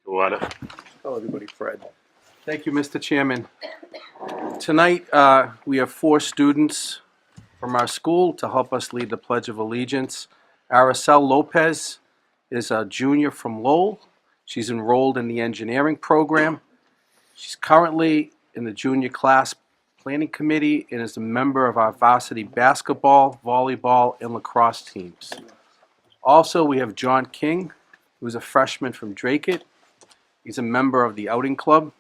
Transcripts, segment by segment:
Order. Tell everybody, Fred. Thank you, Mr. Chairman. Tonight, we have 4 students from our school to help us lead the Pledge of Allegiance. Araceli Lopez is a junior from Lowell. She's enrolled in the engineering program. She's currently in the junior class planning committee and is a member of our varsity basketball, volleyball, and lacrosse teams. Also, we have John King, who's a freshman from Drake. He's a member of the outing club.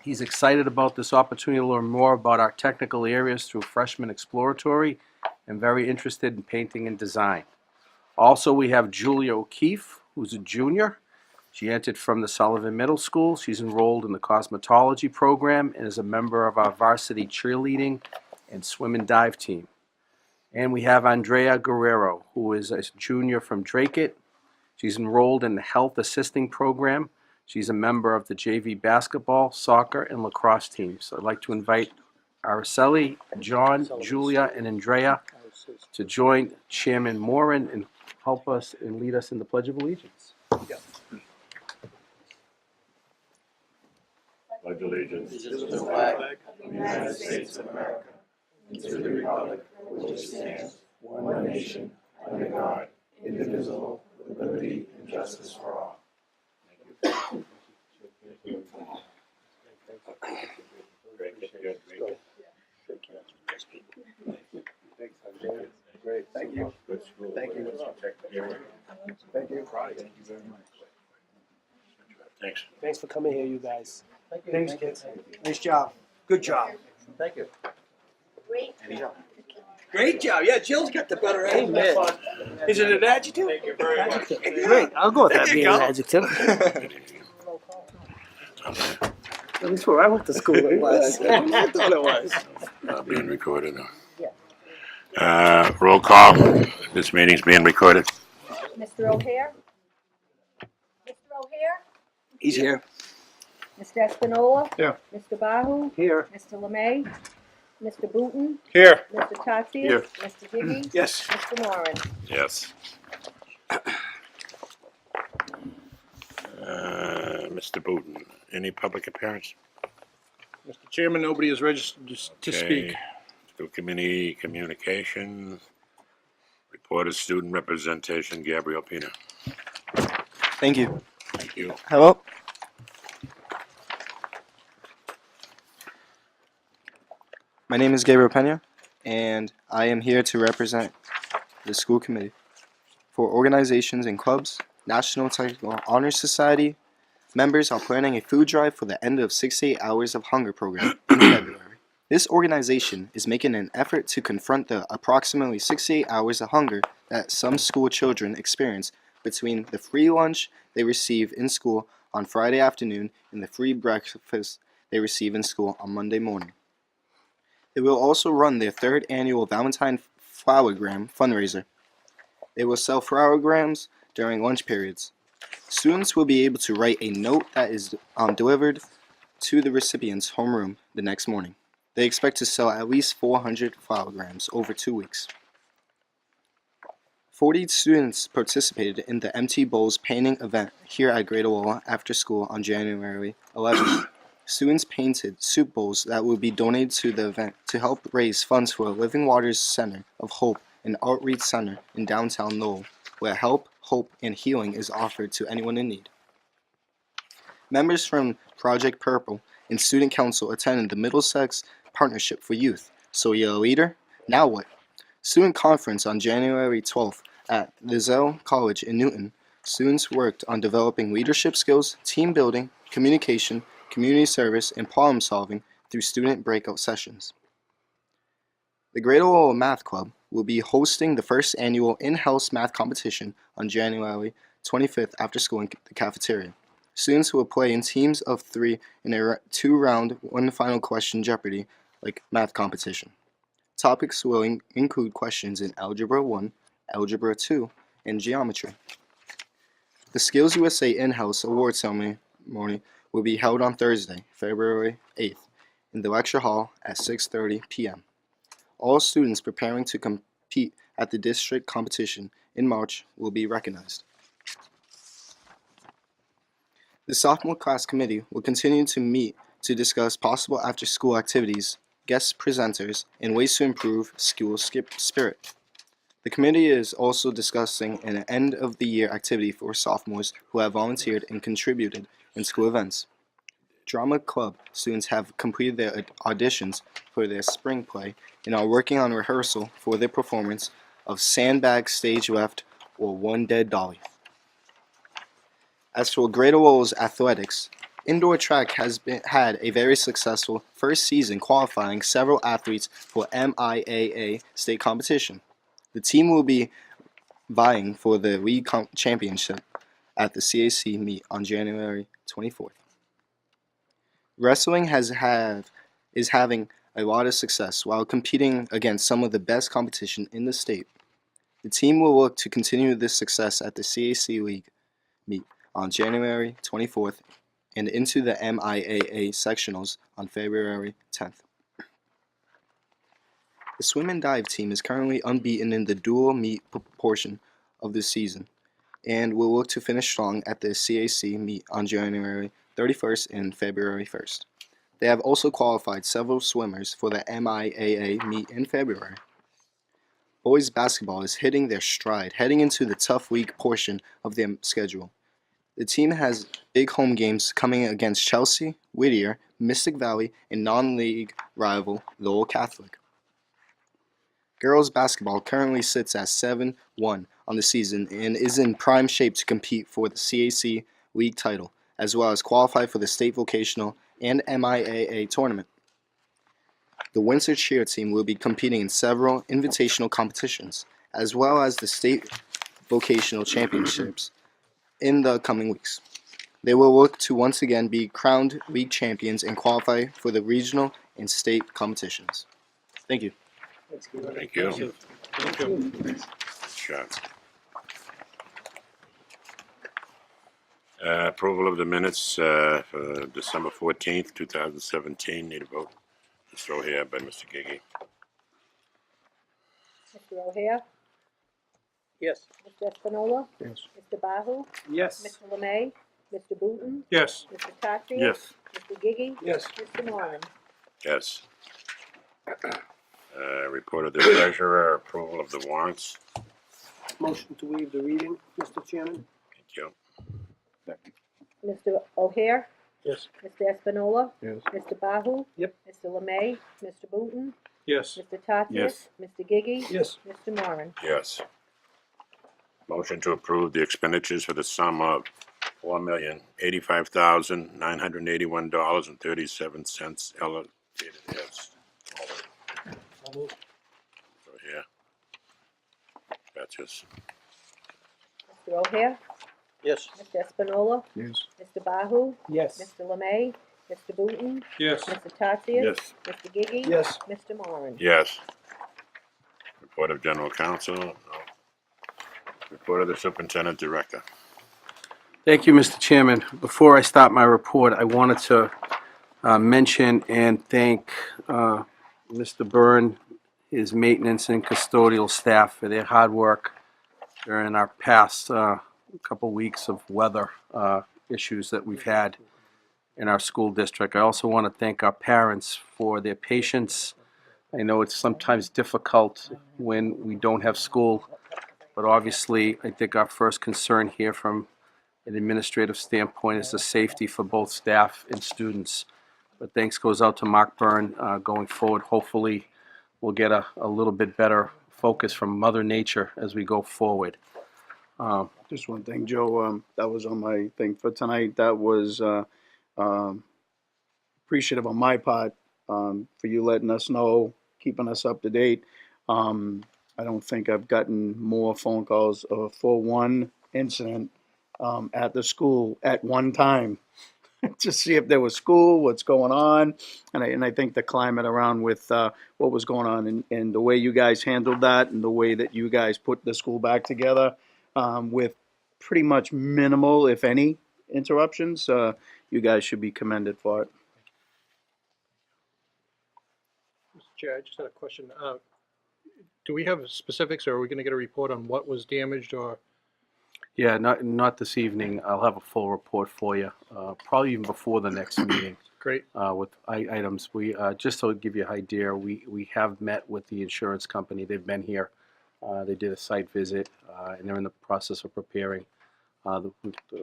He's excited about this opportunity to learn more about our technical areas through freshman exploratory and very interested in painting and design. Also, we have Julia O'Keefe, who's a junior. She entered from the Sullivan Middle School. She's enrolled in the cosmetology program and is a member of our varsity cheerleading and swim and dive team. And we have Andrea Guerrero, who is a junior from Drake. She's enrolled in the health assisting program. She's a member of the JV basketball, soccer, and lacrosse teams. So I'd like to invite Araceli, John, Julia, and Andrea to join Chairman Moran and help us and lead us in the Pledge of Allegiance. Pledge allegiance To the flag of the United States of America and to the republic for which it stands, one nation, under God, indivisible, with liberty and justice for all. Great, thank you. Thank you. Thank you. Very much. Thanks. Thanks for coming here, you guys. Thanks, kids. Nice job. Good job. Thank you. Great job. Yeah, Jill's got the better end. Amen. Is it an adjective? Thank you very much. Great. I'll go with that There you being an go. adjective. At least where I went to school it was. I thought it was. Being recorded. Roll call. This meeting's being recorded. Mr. O'Hare? Mr. O'Hare? He's here. Mr. Espinola? Here. Mr. Bahu? Here. Mr. Lemay? Mr. Booton? Here. Mr. Tatsias? Here. Mr. Gigi? Yes. Mr. Moran? Yes. Mr. Booton, any public appearance? Mr. Chairman, nobody is registered to speak. School committee communication. Report of student representation, Gabriel Pina. Thank you. Thank you. Hello. My name is Gabriel Pena, and I am here to represent the school committee. For organizations and clubs, National Technical Honor Society members are planning a food drive for the end of 68 Hours of Hunger program in February. This organization is making an effort to confront the approximately 68 hours of hunger that some school children experience between the free lunch they receive in school on Friday afternoon and the free breakfast they receive in school on Monday morning. They will also run their 3rd annual Valentine Flowergram fundraiser. They will sell flowergrams during lunch periods. Students will be able to write a note that is delivered to the recipient's homeroom the next morning. They expect to sell at least 400 flowergrams over 2 weeks. 40 students participated in the Empty Bowls painting event here at Greater Lowell after school on January 11th. Students painted soup bowls that will be donated to the event to help raise funds for Living Waters Center of Hope and Outreach Center in downtown Lowell, where help, hope, and healing is offered to anyone in need. Members from Project Purple and Student Council attended the Middlesex Partnership for Youth. So you're a leader? Now what? Student conference on January 12th at Lowell College in Newton. Students worked on developing leadership skills, team building, communication, community service, and problem solving through student breakout sessions. The Greater Lowell Math Club will be hosting the first annual in-house math competition on January 25th after school in the cafeteria. Students will play in teams of 3 in a 2-round, 1 final question Jeopardy like math competition. Topics will include questions in Algebra 1, Algebra 2, and Geometry. The Skills USA in-house award ceremony will be held on Thursday, February 8th, in the lecture hall at 6:30 p.m. All students preparing to compete at the district competition in March will be recognized. The sophomore class committee will continue to meet to discuss possible after-school activities, guest presenters, and ways to improve school spirit. The committee is also discussing an end-of-the-year activity for sophomores who have volunteered and contributed in school events. Drama club students have completed their auditions for their spring play and are working on rehearsal for their performance of Sandbag Stage Left or One Dead Dolly. As for Greater Lowell's athletics, indoor track has had a very successful first season, qualifying several athletes for MIAA state competition. The team will be vying for the league championship at the CAC meet on January 24th. Wrestling is having a lot of success while competing against some of the best competition in the state. The team will look to continue this success at the CAC League meet on January 24th and into the MIAA sectionals on February 10th. The swim and dive team is currently unbeaten in the dual meet portion of the season and will look to finish strong at the CAC meet on January 31st and February 1st. They have also qualified several swimmers for the MIAA meet in February. Boys basketball is hitting their stride, heading into the tough week portion of their schedule. The team has big home games coming against Chelsea, Whittier, Mystic Valley, and non-league rival Lowell Catholic. Girls basketball currently sits at 7-1 on the season and is in prime shape to compete for the CAC League title, as well as qualify for the state vocational and MIAA tournament. The Windsor cheer team will be competing in several invitational competitions, as well as the state vocational championships in the coming weeks. They will look to once again be crowned league champions and qualify for the regional and state competitions. Thank you. Thank you. Good job. Approval of the minutes for December 14th, 2017. Need a vote. Mr. O'Hare by Mr. Gigi. Mr. O'Hare? Yes. Mr. Espinola? Yes. Mr. Bahu? Yes. Mr. Lemay? Mr. Booton? Yes. Mr. Tatsias? Yes. Mr. Gigi? Yes. Mr. Moran? Yes. Report of the treasurer, approval of the warrants. Motion to waive the reading, Mr. Chairman? Thank you. Mr. O'Hare? Yes. Mr. Espinola? Yes. Mr. Bahu? Yep. Mr. Lemay? Mr. Booton? Yes. Mr. Tatsias? Yes. Mr. Gigi? Yes. Mr. Moran? Yes. Motion to approve the expenditures for the sum of $4,085,981.37 allocated as. So here. That's just. Mr. O'Hare? Yes. Mr. Espinola? Yes. Mr. Bahu? Yes. Mr. Lemay? Mr. Booton? Yes. Mr. Tatsias? Yes. Mr. Gigi? Yes. Mr. Moran? Yes. Report of general counsel. No. Report of the superintendent director. Thank you, Mr. Chairman. Before I start my report, I wanted to mention and thank Mr. Byrne, his maintenance and custodial staff for their hard work during our past couple weeks of weather issues that we've had in our school district. I also want to thank our parents for their patience. I know it's sometimes difficult when we don't have school, but obviously I think our first concern here from an administrative standpoint is the safety for both staff and students. But thanks goes out to Mark Byrne going forward. Hopefully we'll get a little bit better focus from Mother Nature as we go forward. Just one thing, Joe, that was on my thing for tonight. That was appreciative on my part for you letting us know, keeping us up to date. I don't think I've gotten more phone calls for one incident at the school at one time to see if there was school, what's going on. And I think the climate around with what was going on and the way you guys handled that and the way that you guys put the school back together with pretty much minimal, if any, interruptions, you guys should be commended for it. Mr. Chair, I just had a question. Do we have specifics, or are we going to get a report on what was damaged or? Yeah, not this evening. I'll have a full report for you, probably even before the next meeting. Great. With items. We just to give you an idea, we have met with the insurance company. They've been here. They did a site visit, and they're in the process of preparing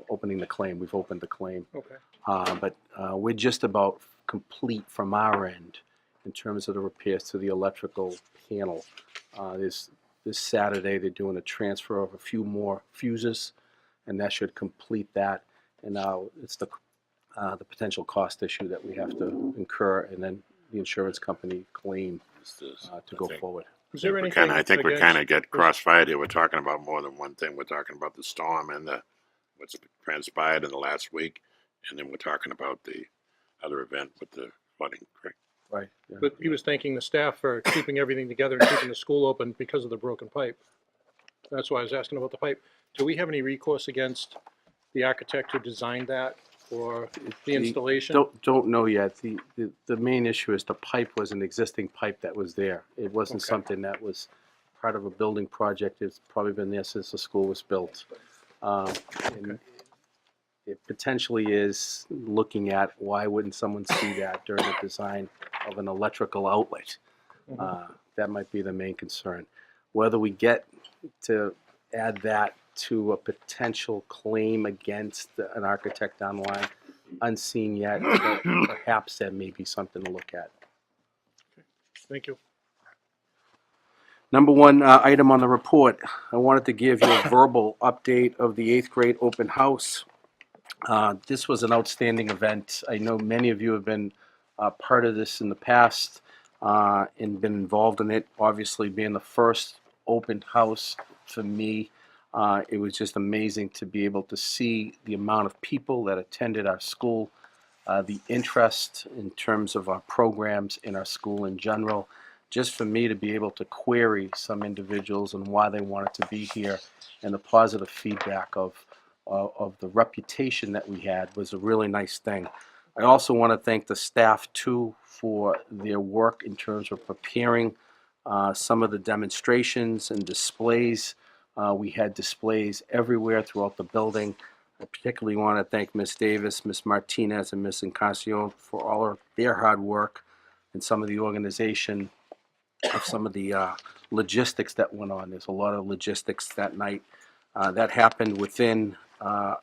opening the claim. We've opened the claim, Okay. but we're just about complete from our end in terms of the repairs to the electrical panel. This Saturday they're doing a transfer of a few more fuses, and that should complete that. And now it's the potential cost issue that we have to incur, and then the insurance company claim to go forward. Is there I anything? think we against- kind of get crossfired here. We're talking about more than one thing. We're talking about the storm and what's transpired in the last week, and then we're talking about the other event with the flooding, correct? Right. Yeah. But he was thanking the staff for keeping everything together and keeping the school open because of the broken pipe. That's why I was asking about the pipe. Do we have any recourse against the architect who designed that or the installation? Don't know yet. The main issue is the pipe was an existing pipe that was there. It wasn't Okay. something that was part of a building project. It's probably been there since the school was built. And it potentially is looking at why wouldn't someone see that during the design of an electrical outlet. That might be the main concern. Whether we get to add that to a potential claim against an architect down the line, unseen yet, but perhaps that may be something to look at. Thank you. Number one item on the report, I wanted to give you a verbal update of the 8th grade open house. This was an outstanding event. I know many of you have been part of this in the past and been involved in it. Obviously, being the first open house for me, it was just amazing to be able to see the amount of people that attended our school, the interest in terms of our programs in our school in general. Just for me to be able to query some individuals and why they wanted to be here, and the positive feedback of the reputation that we had was a really nice thing. I also want to thank the staff too for their work in terms of preparing some of the demonstrations and displays. We had displays everywhere throughout the building. I particularly want to thank Ms. Davis, Ms. Martinez, and Ms. Encarnacion for all of their hard work and some of the organization of some of the logistics that went on. There's a lot of logistics that night. That happened within our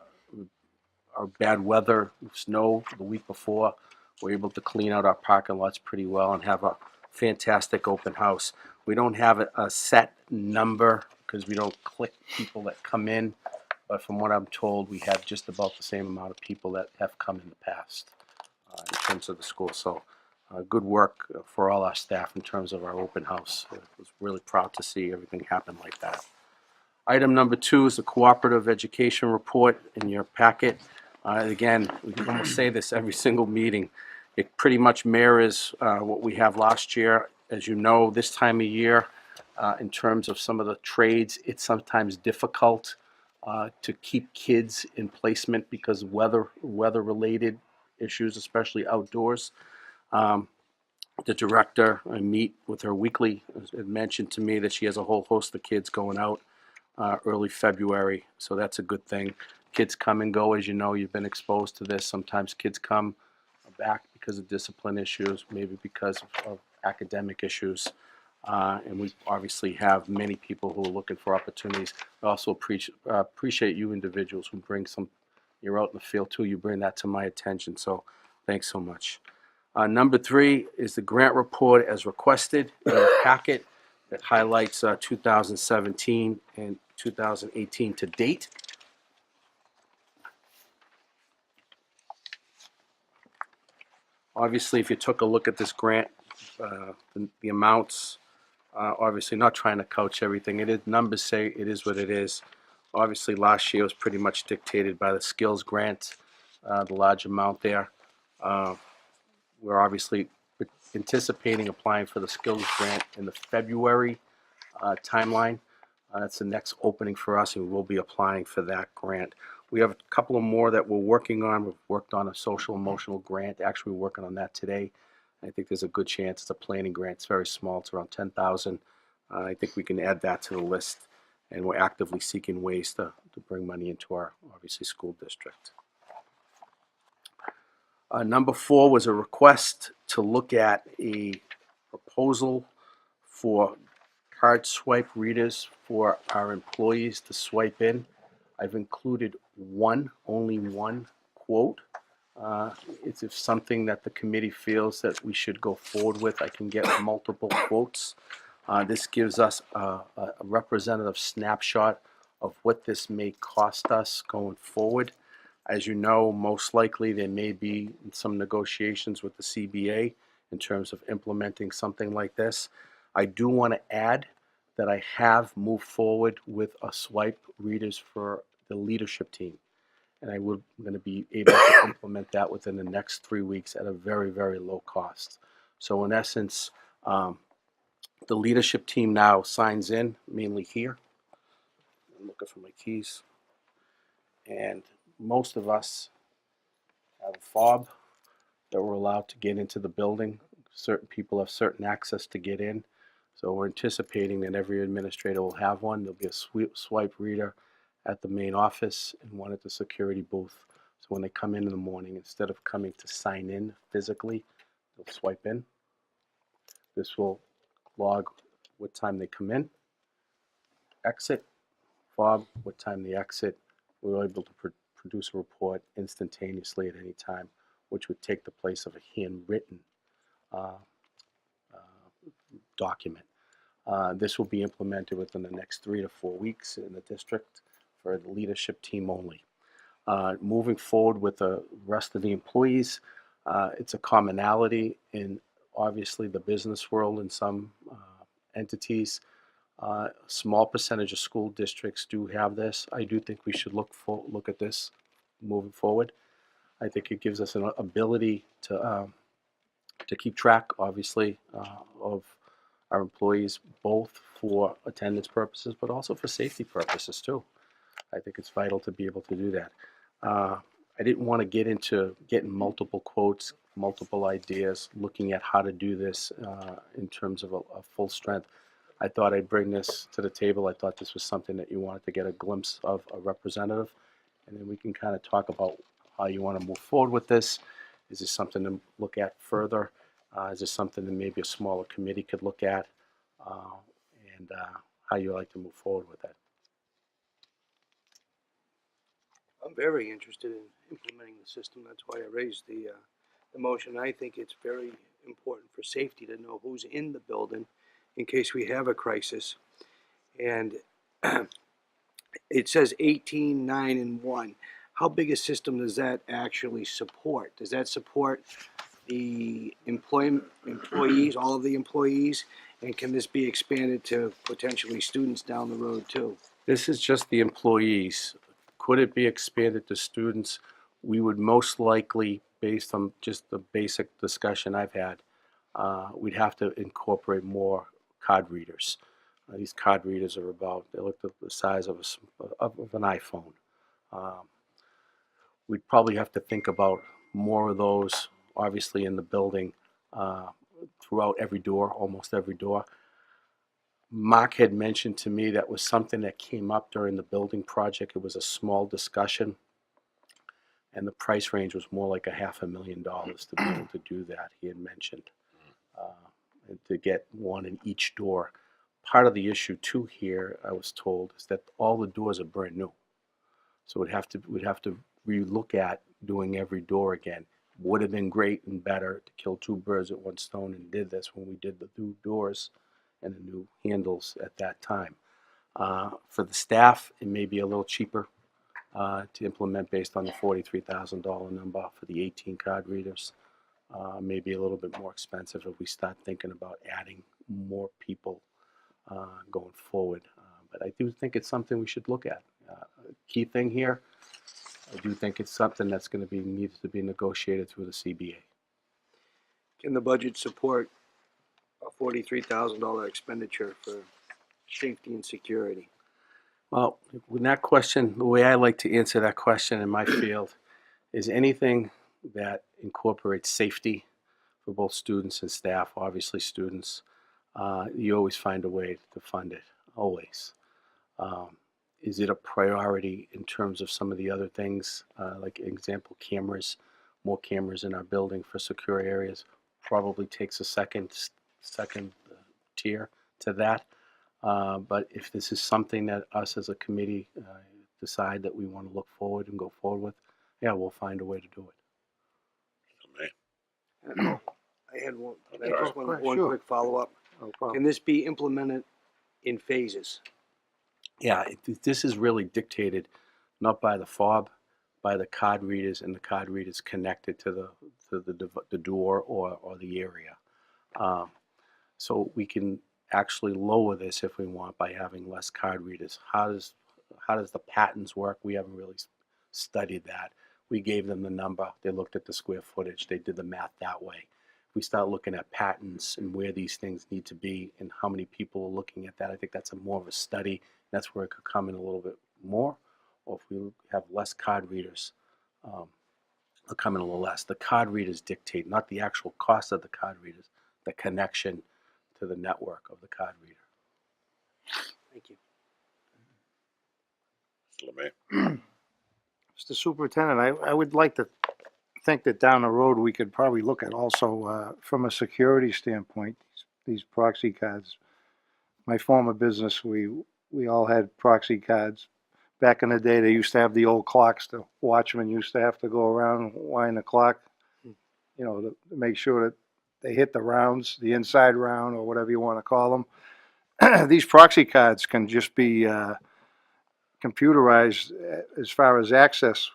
bad weather, snow the week before. We're able to clean out our parking lots pretty well and have a fantastic open house. We don't have a set number because we don't click people that come in, but from what I'm told, we have just about the same amount of people that have come in the past in terms of the school. So good work for all our staff in terms of our open house. I was really proud to see everything happen like that. Item number 2 is the cooperative education report in your packet. Again, we can almost say this every single meeting. It pretty much mirrors what we have last year. As you know, this time of year, in terms of some of the trades, it's sometimes difficult to keep kids in placement because of weather-related issues, especially outdoors. The director, I meet with her weekly, had mentioned to me that she has a whole host of kids going out early February, so that's a good thing. Kids come and go, as you know, you've been exposed to this. Sometimes kids come back because of discipline issues, maybe because of academic issues. And we obviously have many people who are looking for opportunities. I also appreciate you individuals who bring you're out in the field too, you bring that to my attention, so thanks so much. Number 3 is the grant report as requested in the packet that highlights 2017 and 2018 to date. Obviously, if you took a look at this grant, the amounts, obviously not trying to couch everything. Numbers say it is what it is. Obviously, last year was pretty much dictated by the skills grant, the large amount there. We're obviously anticipating applying for the skills grant in the February timeline. That's the next opening for us, and we'll be applying for that grant. We have a couple of more that we're working on. We've worked on a social emotional grant. Actually, we're working on that today. I think there's a good chance. It's a planning grant. It's very small. It's around $10,000. I think we can add that to the list. and we're actively seeking ways to bring money into our, obviously, school district. Number 4 was a request to look at a proposal for card swipe readers for our employees to swipe in. I've included only one quote. It's if something that the committee feels that we should go forward with. I can get multiple quotes. This gives us a representative snapshot of what this may cost us going forward. As you know, most likely there may be some negotiations with the CBA in terms of implementing something like this. I do want to add that I have moved forward with a swipe readers for the leadership team. And I'm going to be able to implement that within the next 3 weeks at a very, very low cost. So in essence, the leadership team now signs in, mainly here. I'm looking for my keys. And most of us have a fob that we're allowed to get into the building. Certain people have certain access to get in. So we're anticipating that every administrator will have one. There'll be a swipe reader at the main office and one at the security booth. So when they come in the morning, instead of coming to sign in physically, they'll swipe in. This will log what time they come in, exit, fob, what time they exit. We're able to produce a report instantaneously at any time, which would take the place of a handwritten document. This will be implemented within the next 3 to 4 weeks in the district for the leadership team only. Moving forward with the rest of the employees, it's a commonality in obviously the business world in some entities. Small percentage of school districts do have this. I do think we should look at this moving forward. I think it gives us an ability to keep track, obviously, of our employees, both for attendance purposes, but also for safety purposes too. I think it's vital to be able to do that. I didn't want to get into getting multiple quotes, multiple ideas, looking at how to do this in terms of a full strength. I thought I'd bring this to the table. I thought this was something that you wanted to get a glimpse of a representative, and then we can kind of talk about how you want to move forward with this. Is this something to look at further? Is this something that maybe a smaller committee could look at? And how you like to move forward with that? I'm very interested in implementing the system. That's why I raised the motion. I think it's very important for safety to know who's in the building in case we have a crisis. And it says 18, 9, and 1. How big a system does that actually support? Does that support the employees, all of the employees? And can this be expanded to potentially students down the road too? This is just the employees. Could it be expanded to students? We would most likely, based on just the basic discussion I've had, we'd have to incorporate more card readers. These card readers are about, they look the size of an iPhone. We'd probably have to think about more of those, obviously, in the building throughout every door, almost every door. Mark had mentioned to me that was something that came up during the building project. It was a small discussion, and the price range was more like $500,000 to be able to do that, he had mentioned, and to get one in each door. Part of the issue too here, I was told, is that all the doors are brand new. So we'd have to relook at doing every door again. Would have been great and better to kill 2 birds with 1 stone, and did this when we did the new doors and the new handles at that time. For the staff, it may be a little cheaper to implement based on the $43,000 number for the 18 card readers. Maybe a little bit more expensive if we start thinking about adding more people going forward. But I do think it's something we should look at. Key thing here, I do think it's something that's going to needs to be negotiated through the CBA. Can the budget support a $43,000 expenditure for safety and security? Well, with that question, the way I like to answer that question in my field is anything that incorporates safety for both students and staff, obviously students, you always find a way to fund it, always. Is it a priority in terms of some of the other things, like example, cameras, more cameras in our building for secure areas probably takes a second tier to that. But if this is something that us as a committee decide that we want to look forward and go forward with, yeah, we'll find a way to do it. Me. I had one, Okay. just Go ahead, one sure. quick follow-up. No problem. Can this be implemented in phases? Yeah, this is really dictated not by the fob, by the card readers, and the card readers connected to the door or the area. So we can actually lower this if we want by having less card readers. How does the patents work? We haven't really studied that. We gave them the number. They looked at the square footage. They did the math that way. If we start looking at patents and where these things need to be and how many people are looking at that, I think that's more of a study. That's where it could come in a little bit more. Or if we have less card readers, it'll come in a little less. The card readers dictate, not the actual cost of the card readers, the connection to the network of the card reader. Thank you. Mr. Lemay. Mr. Superintendent, I would like to think that down the road, we could probably look at also, from a security standpoint, these proxy cards. My former business, we all had proxy cards. Back in the day, they used to have the old clocks. The watchman used to have to go around and wind the clock, you know, to make sure that they hit the rounds, the inside round, or whatever you want to call them. These proxy cards can just be computerized as far as access.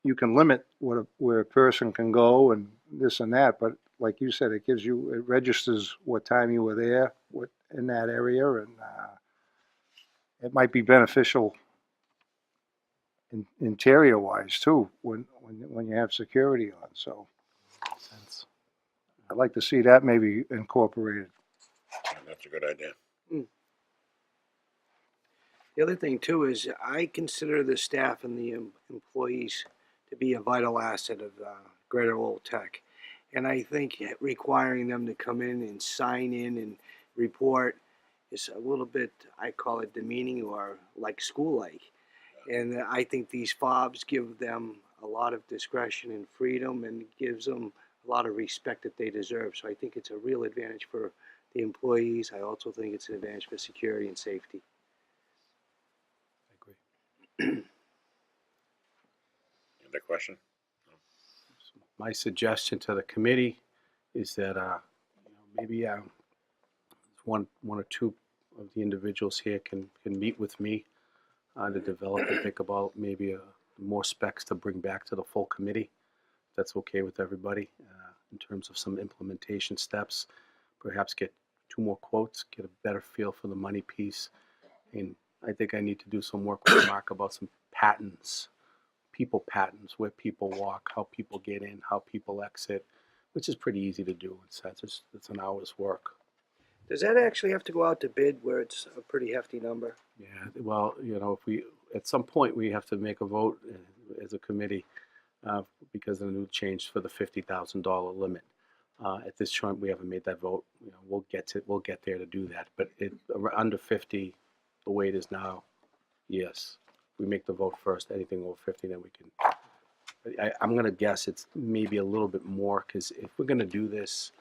You can limit where a person can go and this and that, but like you said, it registers what time you were there, what in that area, and it might be beneficial interior wise too when you have security on. So Sense. I'd like to see that maybe incorporated. That's a good idea. The other thing too is I consider the staff and the employees to be a vital asset of Greater Lowell Tech. And I think requiring them to come in and sign in and report is a little bit, I call it demeaning or like school-like. And I think these fobs give them a lot of discretion and freedom and gives them a lot of respect that they deserve. So I think it's a real advantage for the employees. I also think it's an advantage for security and safety. I agree. Any question? My suggestion to the committee is that maybe one or two of the individuals here can meet with me to develop and think about maybe more specs to bring back to the full committee. If that's okay with everybody in terms of some implementation steps. Perhaps get 2 more quotes, get a better feel for the money piece. And I think I need to do some work with Mark about some patents, people patents, where people walk, how people get in, how people exit, which is pretty easy to do. It's an hour's work. Does that actually have to go out to bid where it's a pretty hefty number? Yeah, well, if we, at some point, we have to make a vote as a committee because of the new change for the $50,000 limit. At this point, we haven't made that vote. We'll get there to do that. But under 50, the way it is now, yes. We make the vote first. Anything over 50, then we can. I'm going to guess it's maybe a little bit more because if we're going to do this,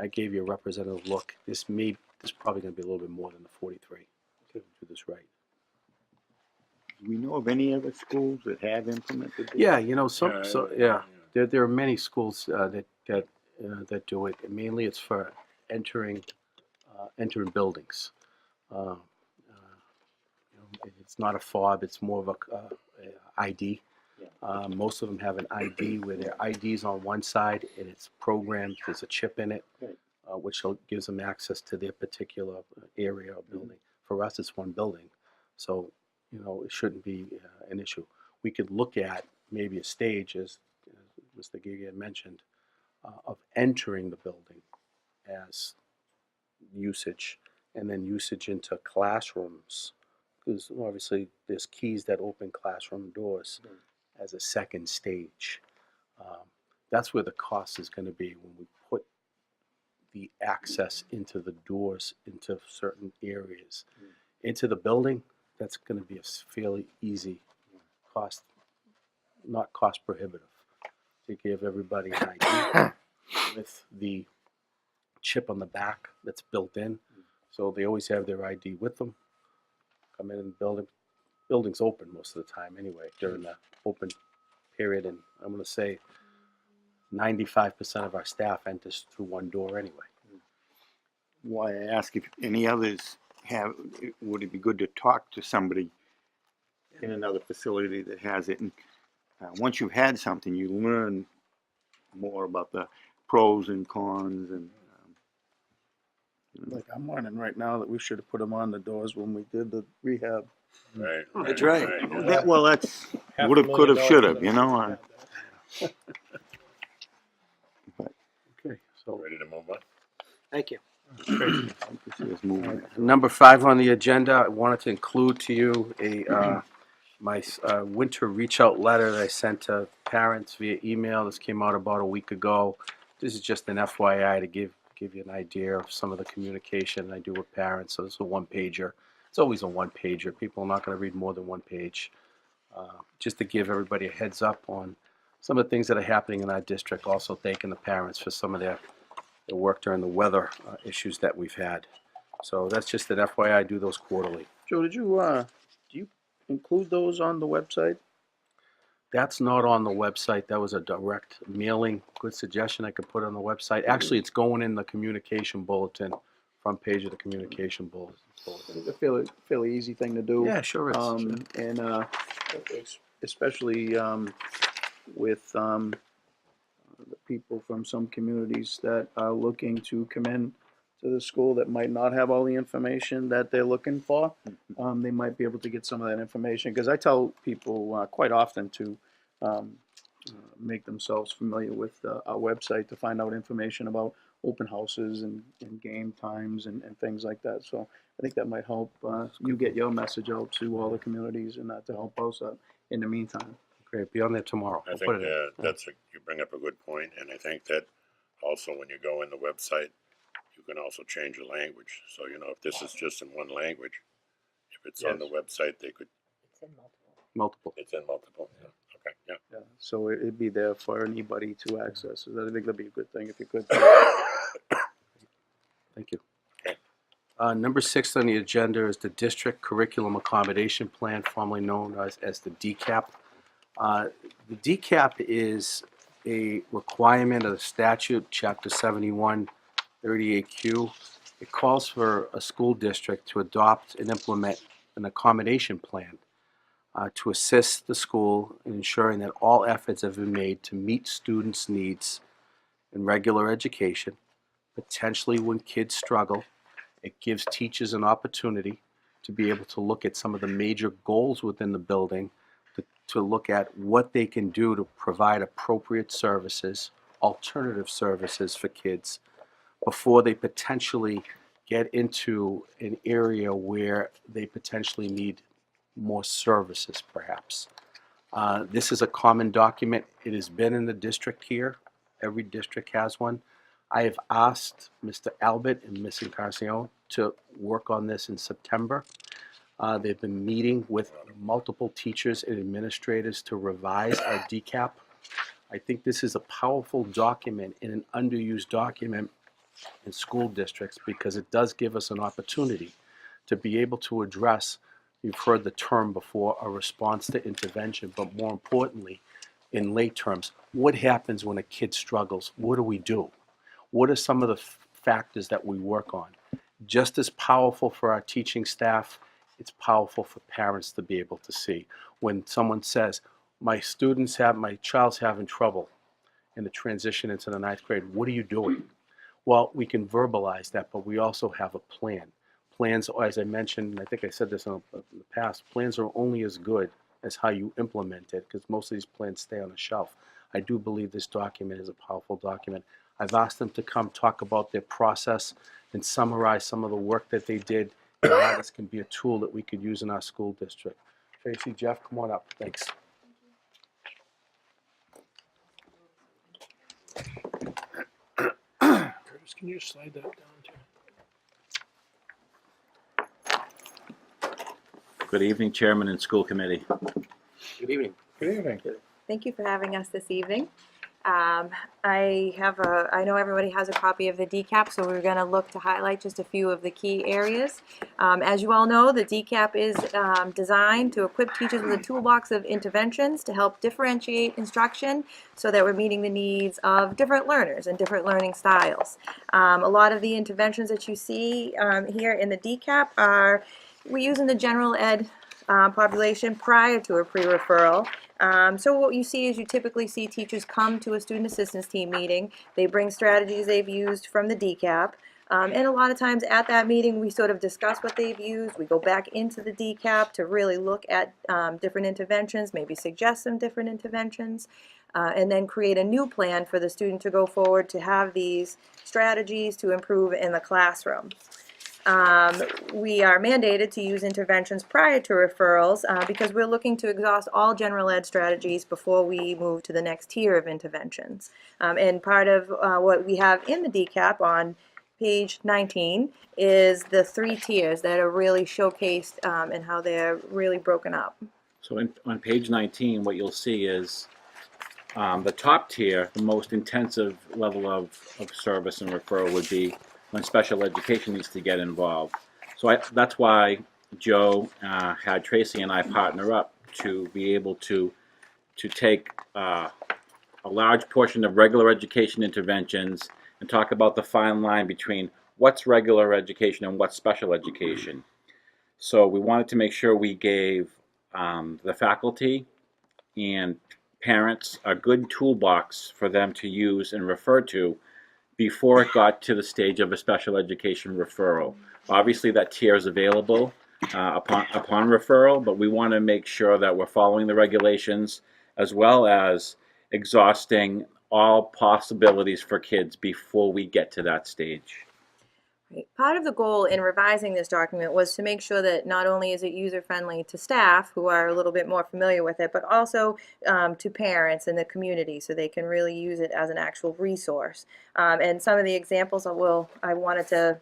I gave you a representative look. This probably going to be a little bit more than the 43 to do this right. Do we know of any other schools that have implemented this? Yeah, there are many schools that do it. And mainly, it's for entering buildings. It's not a fob; it's more of a ID. Most of them have an ID where their ID's on one side and it's programmed. There's a chip in it, which gives them access to their particular area or building. For us, it's one building, so it shouldn't be an issue. We could look at maybe a stage, as Mr. Gigi had mentioned, of entering the building as usage, and then usage into classrooms. Because obviously there's keys that open classroom doors as a second stage. That's where the cost is going to be when we put the access into the doors into certain areas. into the building, that's gonna be a fairly easy cost, not cost prohibitive, to give everybody an idea with the chip on the back that's built in. So they always have their ID with them. Come in and building's open most of the time anyway, during the open period. And I'm gonna say 95% of our staff enters through one door anyway. Why I ask if any others have, would it be good to talk to somebody in another facility that has it? And once you've had something, you learn more about the pros and cons and. Like, I'm learning right now that we should have put them on the doors when we did the rehab. Right. That's right. Yeah. Well, that's would have, could have, should have, you know. Okay, so Ready to move on? Thank you. It's moving. number 5 on the agenda, I wanted to include to you my winter reach out letter that I sent to parents via email. This came out about a week ago. This is just an FYI to give you an idea of some of the communication I do with parents. So this is a one-pager. It's always a one-pager. People are not going to read more than one page. Just to give everybody a heads up on some of the things that are happening in our district. Also thanking the parents for some of their work during the weather issues that we've had. So that's just an FYI. I do those quarterly. Joe, do you include those on the website? That's not on the website. That was a direct mailing. Good suggestion. I could put on the website. Actually, it's going in the communication bulletin, front page of the communication bulletin. It's a fairly easy thing to do. Yeah, sure is. And especially with the people from some communities that are looking to come in to the school that might not have all the information that they're looking for. They might be able to get some of that information, because I tell people quite often to make themselves familiar with our website to find out information about open houses and game times and things like that. So I think that might help you get your message out to all the communities and that to help us out in the meantime. Great. Be on there tomorrow. I I'll think put it in. you bring up a good point, and I think that also when you go in the website, you can also change the language. So, you know, if this is just in one language, if it's on the website, they could, It's in multiple. Multiple. it's in multiple. Yeah. Okay, yeah. Yeah, so it'd be there for anybody to access. So I think that'd be a good thing if you could. Thank you. Okay. Number 6 on the agenda is the District Curriculum Accommodation Plan, formerly known as the DCAP. The DCAP is a requirement of the statute, Chapter 71, 38Q. It calls for a school district to adopt and implement an accommodation plan to assist the school in ensuring that all efforts have been made to meet students' needs in regular education. Potentially when kids struggle, it gives teachers an opportunity to be able to look at some of the major goals within the building, to look at what they can do to provide appropriate services, alternative services for kids before they potentially get into an area where they potentially need more services, perhaps. This is a common document. It has been in the district here. Every district has one. I have asked Mr. Albert and Ms. Encarnacion to work on this in September. They've been meeting with multiple teachers and administrators to revise our DCAP. I think this is a powerful document and an underused document in school districts, because it does give us an opportunity to be able to address, you've heard the term before, a response to intervention, but more importantly, in lay terms, what happens when a kid struggles? What do we do? What are some of the factors that we work on? Just as powerful for our teaching staff, it's powerful for parents to be able to see. When someone says, my child's having trouble in the transition into the 9th grade, what are you doing? Well, we can verbalize that, but we also have a plan. Plans, as I mentioned, I think I said this in the past, plans are only as good as how you implement it, because most of these plans stay on the shelf. I do believe this document is a powerful document. I've asked them to come talk about their process and summarize some of the work that they did, and how this can be a tool that we could use in our school district. Tracy, Jeff, come on up. Thanks. Curtis, can you just slide that down to? Good evening, Chairman and School Committee. Good evening. Good evening. Thank you for having us this evening. I know everybody has a copy of the DCAP, so we're going to look to highlight just a few of the key areas. As you all know, the DCAP is designed to equip teachers with a toolbox of interventions to help differentiate instruction so that we're meeting the needs of different learners and different learning styles. A lot of the interventions that you see here in the DCAP are we use in the general ed population prior to a pre-referral. So what you see is you typically see teachers come to a student assistance team meeting. They bring strategies they've used from the DCAP. And a lot of times at that meeting, we sort of discuss what they've used. We go back into the DCAP to really look at different interventions, maybe suggest some different interventions, and then create a new plan for the student to go forward to have these strategies to improve in the classroom. We are mandated to use interventions prior to referrals because we're looking to exhaust all general ed strategies before we move to the next tier of interventions. And part of what we have in the DCAP on page 19 is the 3 tiers that are really showcased and how they're really broken up. So on page 19, what you'll see is the top tier, the most intensive level of service and referral would be when special education needs to get involved. So that's why Joe had Tracy and I partner up to be able to take a large portion of regular education interventions and talk about the fine line between what's regular education and what's special education. So we wanted to make sure we gave the faculty and parents a good toolbox for them to use and refer to before it got to the stage of a special education referral. Obviously that tier is available upon referral, but we want to make sure that we're following the regulations as well as exhausting all possibilities for kids before we get to that stage. Right. Part of the goal in revising this document was to make sure that not only is it user-friendly to staff who are a little bit more familiar with it, but also to parents and the community so they can really use it as an actual resource. And some of the examples we wanted to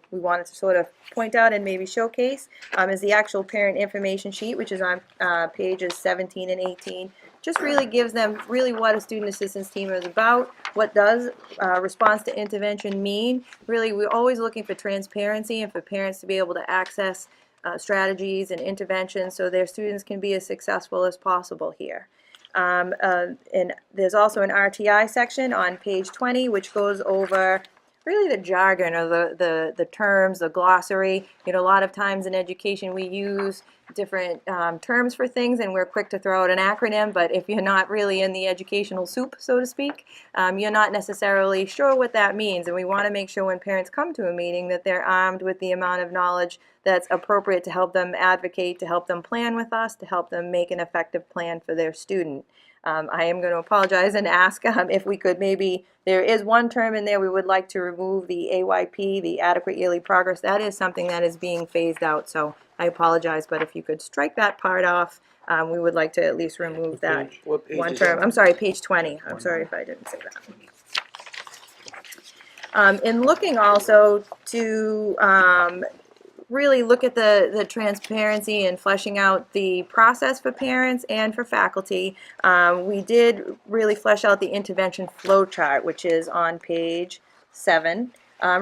sort of point out and maybe showcase is the actual parent information sheet, which is on pages 17 and 18. Just really gives them really what a student assistance team is about, what does response to intervention mean. Really, we're always looking for transparency and for parents to be able to access strategies and interventions so their students can be as successful as possible here. And there's also an RTI section on page 20, which goes over really the jargon or the terms, the glossary. You know, a lot of times in education we use different terms for things and we're quick to throw out an acronym, but if you're not really in the educational soup, so to speak, you're not necessarily sure what that means. And we want to make sure when parents come to a meeting that they're armed with the amount of knowledge that's appropriate to help them advocate, to help them plan with us, to help them make an effective plan for their student. I am going to apologize and ask if we could maybe, there is one term in there we would like to remove, the AYP, the adequate yearly progress. That is something that is being phased out, so I apologize, but if you could strike that part off, we would like to at least remove that one term. I'm sorry, page 20. I'm sorry if I didn't say that. In looking also to really look at the transparency and fleshing out the process for parents and for faculty, we did really flesh out the intervention flow chart, which is on page 7.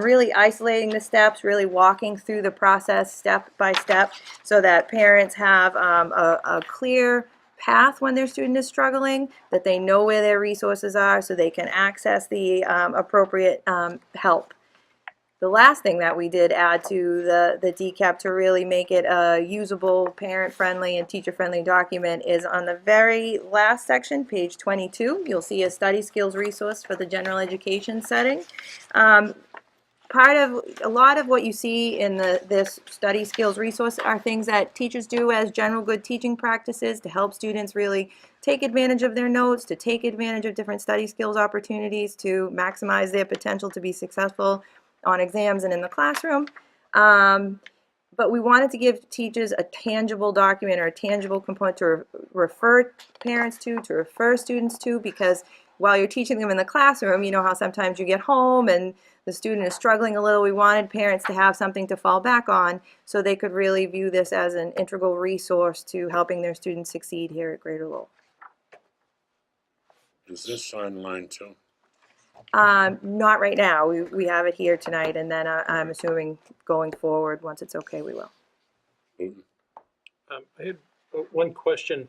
Really isolating the steps, really walking through the process step by step so that parents have a clear path when their student is struggling, that they know where their resources are so they can access the appropriate help. The last thing that we did add to the DCAP to really make it a usable, parent-friendly, and teacher-friendly document is on the very last section, page 22. You'll see a study skills resource for the general education setting. A lot of what you see in this study skills resource are things that teachers do as general good teaching practices to help students really take advantage of their notes, to take advantage of different study skills opportunities, to maximize their potential to be successful on exams and in the classroom. But we wanted to give teachers a tangible document or a tangible component to refer parents to refer students to, because while you're teaching them in the classroom, you know how sometimes you get home and the student is struggling a little, we wanted parents to have something to fall back on so they could really view this as an integral resource to helping their students succeed here at Greater Lowell. Is this online too? Not right now. We have it here tonight, and then I'm assuming going forward, once it's okay, we will. I had one question.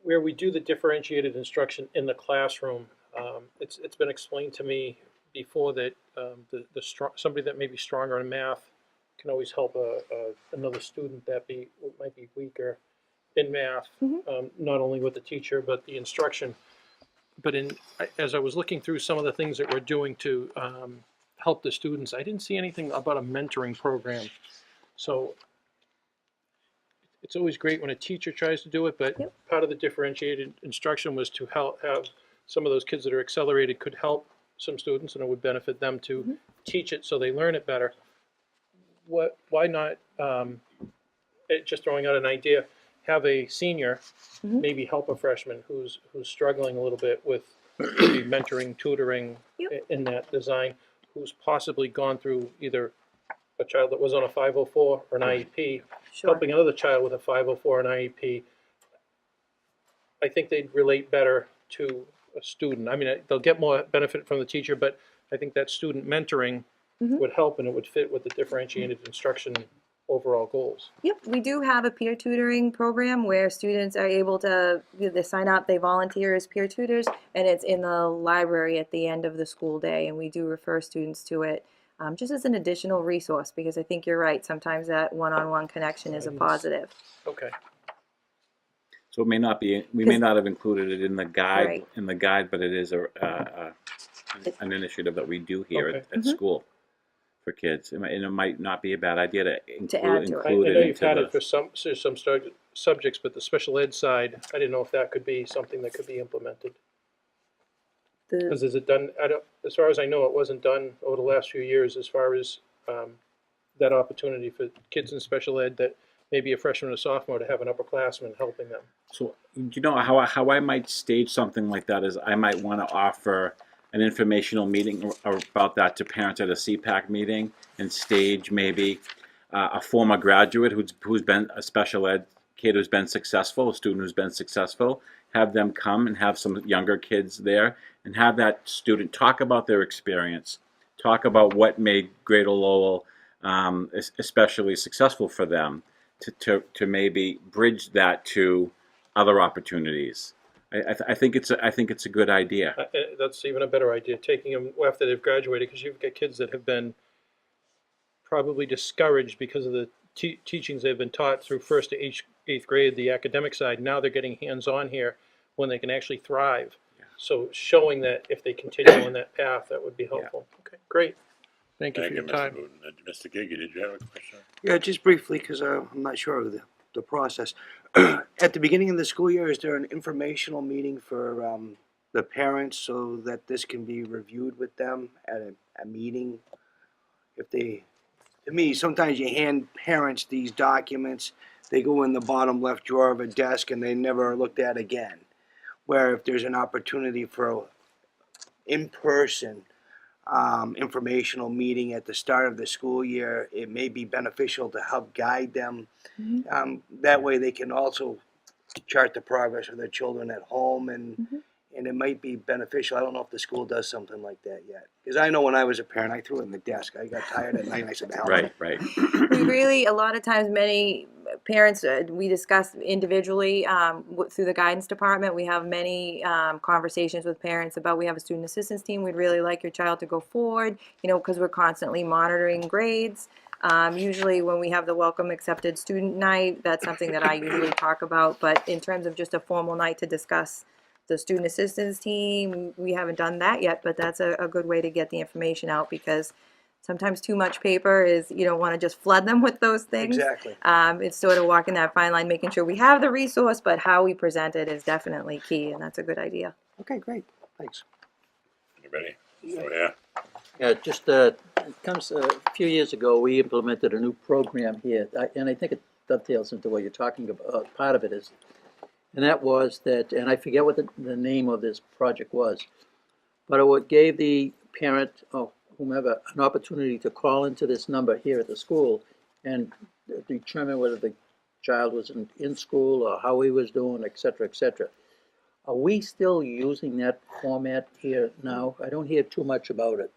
Where we do the differentiated instruction in the classroom, it's been explained to me before that somebody that may be stronger in math can always help another student that might be weaker in math, not only with the teacher but the instruction. But as I was looking through some of the things that we're doing to help the students, I didn't see anything about a mentoring program. So it's always great when a teacher tries to do it, but part of the differentiated instruction was to help have some of those kids that are accelerated could help some students, and it would benefit them to teach it so they learn it better. Why not, just throwing out an idea, have a senior maybe help a freshman who's struggling a little bit with maybe mentoring, tutoring in that design, who's possibly gone through either a child that was on a 504 or an IEP, helping another child with a 504 or an IEP. I think they'd relate better to a student. I mean, they'll get more benefit from the teacher, but I think that student mentoring would help, and it would fit with the differentiated instruction overall goals. Yep, we do have a peer tutoring program where students are able to, they sign up, they volunteer as peer tutors, and it's in the library at the end of the school day, and we do refer students to it just as an additional resource, because I think you're right, sometimes that one-on-one connection is a positive. Okay. So it may not be, we may not have included it in the guide, Right. but it is an initiative that we do here at school for kids. And it might not be a bad idea to add to it. include I know it you've had into it for some subjects, but the special ed side, I didn't know if that could be something that could be implemented. Because is it done, as far as I know, it wasn't done over the last few years as far as that opportunity for kids in special ed that maybe a freshman or sophomore to have an upperclassman helping them. So, you know, how I might stage something like that is I might want to offer an informational meeting about that to parents at a CPAC meeting, and stage maybe a former graduate who's been a special ed kid who's been successful, a student who's been successful, have them come and have some younger kids there and have that student talk about their experience, talk about what made Greater Lowell especially successful for them, to maybe bridge that to other opportunities. I think it's a good idea. That's even a better idea, taking them after they've graduated, because you've got kids that have been probably discouraged because of the teachings they've been taught through first to eighth grade, the academic side. Now they're getting hands-on here when they can actually thrive. Yeah. So showing that if they continue on that path, that would be helpful. Yeah. Okay, great. Thank you for your time. Mr. Gigi, did you have a question? Yeah, just briefly, because I'm not sure of the process. At the beginning of the school year, is there an informational meeting for the parents so that this can be reviewed with them at a meeting? If they, to me, sometimes you hand parents these documents, they go in the bottom left drawer of a desk and they never are looked at again. Where if there's an opportunity for in-person informational meeting at the start of the school year, it may be beneficial to help guide them. That way they can also chart the progress of their children at home, and it might be beneficial. I don't know if the school does something like that yet. Because I know when I was a parent, I threw it in the desk. I got tired at night and I said, hell. Right. We really, a lot of times, many parents, we discuss individually through the guidance department. We have many conversations with parents about, we have a student assistance team. We'd really like your child to go forward, you know, because we're constantly monitoring grades. Usually when we have the welcome accepted student night, that's something that I usually talk about. But in terms of just a formal night to discuss the student assistance team, we haven't done that yet, but that's a good way to get the information out, because sometimes too much paper is, you don't want to just flood them with those things. Exactly. It's sort of walking that fine line, making sure we have the resource, but how we present it is definitely key, and that's a good idea. Okay, great. Thanks. Anybody? So, yeah. Yeah, just it comes a few years ago, we implemented a new program here, and I think it dovetails into what you're talking about. Part of it is, and that was that, and I forget what the name of this project was, but it gave the parent, whomever an opportunity to call into this number here at the school and determine whether the child was in school or how he was doing, et cetera, et cetera. Are we still using that format here now? I don't hear too much about it.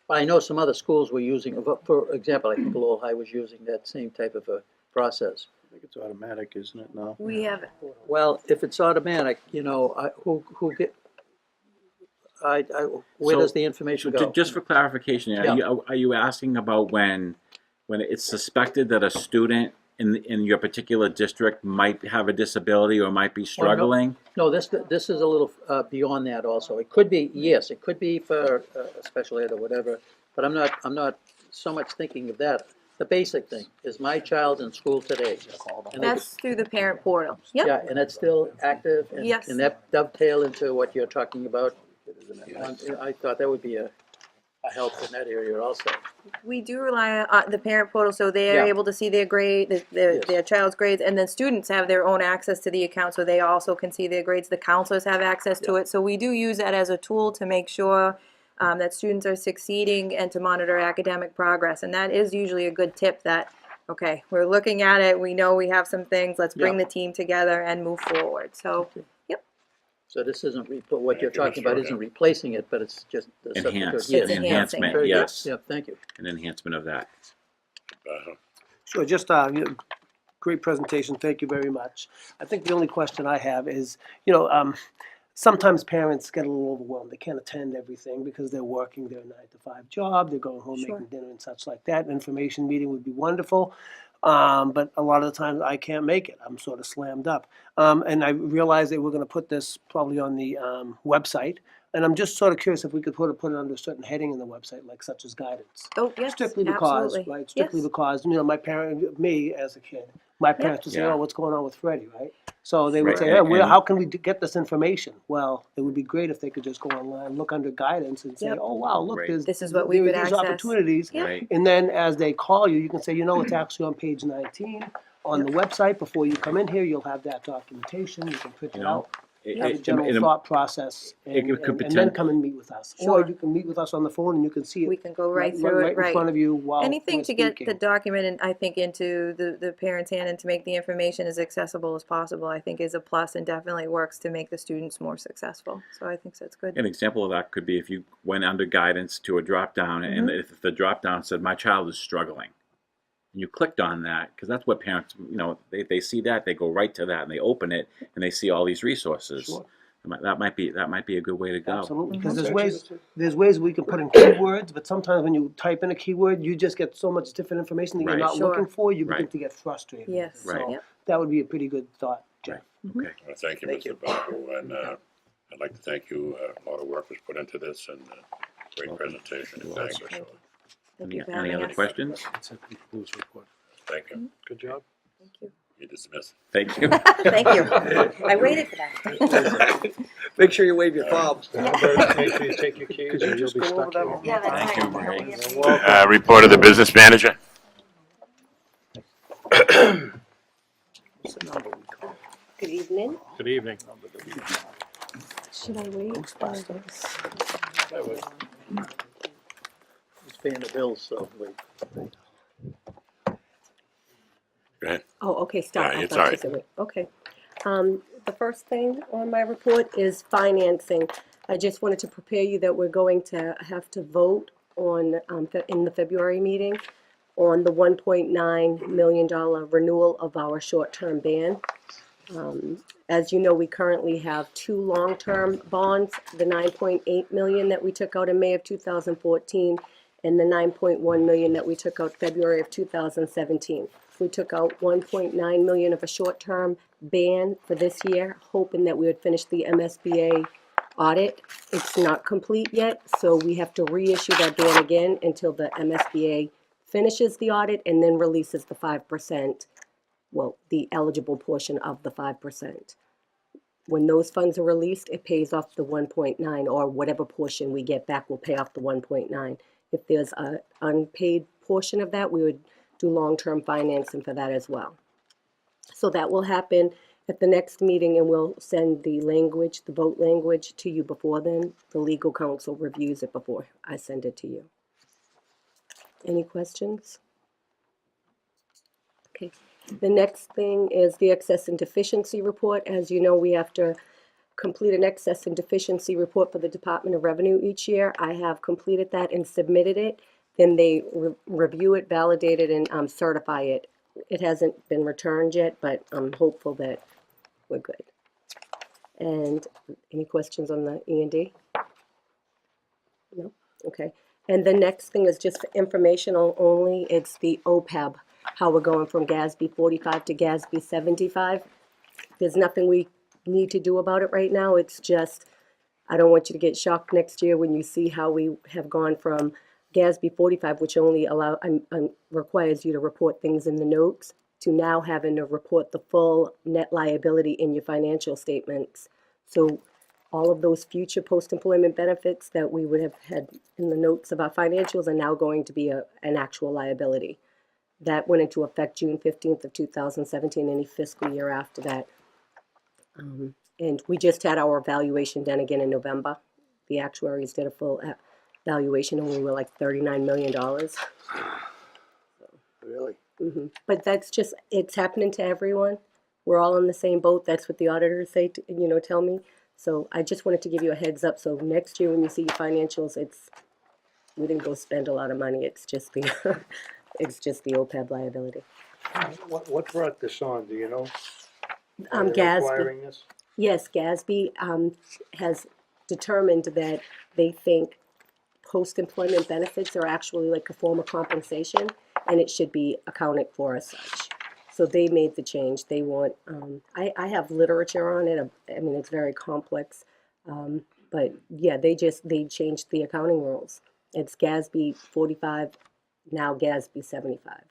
I know some other schools were using, for example, I think Lowell High was using that same type of a process. I think it's automatic, isn't it now? We have, Well, if it's automatic, where So- does the information go? Just for clarification, are you asking about when it's suspected that a student in your particular district might have a disability or might be struggling? No, this is a little beyond that also. It could be, yes, it could be for special ed or whatever, but I'm not so much thinking of that. The basic thing, is my child in school today? And they- that's through the parent portal. Yep. Yeah, and it's still active? Yes. And that dovetail into what you're talking about? I thought that would be a help in that area also. We do rely on the parent portal, so they are Yeah. able to see their grade, their child's grades, and then students have their own access to the account, so they also can see their grades. The counselors have access to it, so we do use that as a tool to make sure that students are succeeding and to monitor academic progress. And that is usually a good tip that, okay, we're looking at it, we know we have some things, let's bring the team together and move forward. So, yep. So this isn't, what you're Thank you, talking Mr. about Rogan. isn't replacing it, but it's just the substitute. Enhance, Yes. It's an enhancing. enhancement, Very good. yes, Yeah, thank you. an enhancement of that. Sure, just, great presentation, thank you very much. I think the only question I have is, sometimes parents get a little overwhelmed. They can't attend everything because they're working their 9-to-5 job, they're going home Sure. making dinner and such like that. An information meeting would be wonderful, but a lot of the times I can't make it. I'm sort of slammed up. And I realize that we're gonna put this probably on the website. And I'm just sort of curious if we could put it under a certain heading in the website, like such as guidance. Oh, yes, Strictly because, absolutely. right, strictly Yes. because, me as a kid, my parents would say, Yeah. oh, what's going on with Freddie, right? So they would Right, say, and- hey, and- how can we get this information? Well, it would be great if they could just go online, look under guidance and say, Yep. oh, wow, look, Right. there's, This is what we there- could there's access. opportunities. Yep. Right, And then as they call you, you can say, it's actually on page 19 on the website. Before you come in here, you'll have that documentation. You can print you it know, out. Have a it- general it- thought process it and could then potent- come and meet with us. Sure. Or you can meet with us on the phone and you can see it. We can go right through it, in right. front of you while Anything we're to get speaking. the document, and I think, into the parent's hand and to make the information as accessible as possible, I think is a plus and definitely works to make the students more successful. So I think that's good. An example of that could be if you went under guidance to a drop down, and if the drop down said, my child is struggling, and you clicked on that, because that's what parents, they see that, they go right to that, and they open it, and they see all these resources. Sure. That might be a good way to go. Absolutely, because there's ways we can put in keywords, but sometimes when you type in a keyword, you just get so much different information that you're Right. not Sure. looking for, you begin Right. to get frustrated. Yes. Right. So Yep. that would be a pretty good thought, Jeff. Okay. Well, thank you, Thank Mr. you. Babu, and I'd like to thank you. A lot of work was put into this, and great presentation. And thanks. Thank you. Thank you for Any having other us. questions? It's a conclusive report. Thank you. Good job. Thank you. You dismissed. Thank you. Thank you. I waited for that. Make sure you wave your fob. Make sure you take your keys or you'll be stuck here. Yeah, that's Thank right. you, Marie. Report of the business manager. Good evening. Good evening. Should I wait? It's paying the bills, so wait. Go ahead. Oh, okay, start. Yeah, I it's thought all you right. said wait. Okay. The first thing on my report is financing. I just wanted to prepare you that we're going to have to vote on, in the February meeting, on the $1.9 million renewal of our short-term ban. As you know, we currently have two long-term bonds, the $9.8 million that we took out in May of 2014 and the $9.1 million that we took out February of 2017. We took out $1.9 million of a short-term ban for this year, hoping that we would finish the MSBA audit. It's not complete yet, so we have to reissue that ban again until the MSBA finishes the audit and then releases the 5%, well, the eligible portion of the 5%. When those funds are released, it pays off the 1.9, or whatever portion we get back will pay off the 1.9. If there's an unpaid portion of that, we would do long-term financing for that as well. So that will happen at the next meeting, and we'll send the language, the vote language, to you before then. The legal counsel reviews it before I send it to you. Any questions? Okay. The next thing is the excess and deficiency report. As you know, we have to complete an excess and deficiency report for the Department of Revenue each year. I have completed that and submitted it. Then they review it, validate it, and certify it. It hasn't been returned yet, but I'm hopeful that we're good. And any questions on the E&D? No? Okay. And the next thing is just for informational only. It's the OPEB, how we're going from GASB 45 to GASB 75. There's nothing we need to do about it right now. It's just, I don't want you to get shocked next year when you see how we have gone from GASB 45, which only requires you to report things in the notes, to now having to report the full net liability in your financial statements. So all of those future post-employment benefits that we would have had in the notes of our financials are now going to be an actual liability. That went into effect June 15th of 2017, any fiscal year after that. And we just had our evaluation done again in November. The actuaries did a full valuation, and we were like $39 million. Really? But that's just, it's happening to everyone. We're all in the same boat. That's what the auditors say, tell me. So I just wanted to give you a heads up. So next year when you see your financials, we didn't go spend a lot of money. It's just the, it's just the OPEB liability. What brought this on, do you know? Why they're GASB. requiring this? Yes, GASB has determined that they think post-employment benefits are actually like a form of compensation, and it should be accounted for as such. So they made the change. They want, I have literature on it. I mean, it's very complex. But yeah, they changed the accounting rules. It's GASB 45, now GASB 75.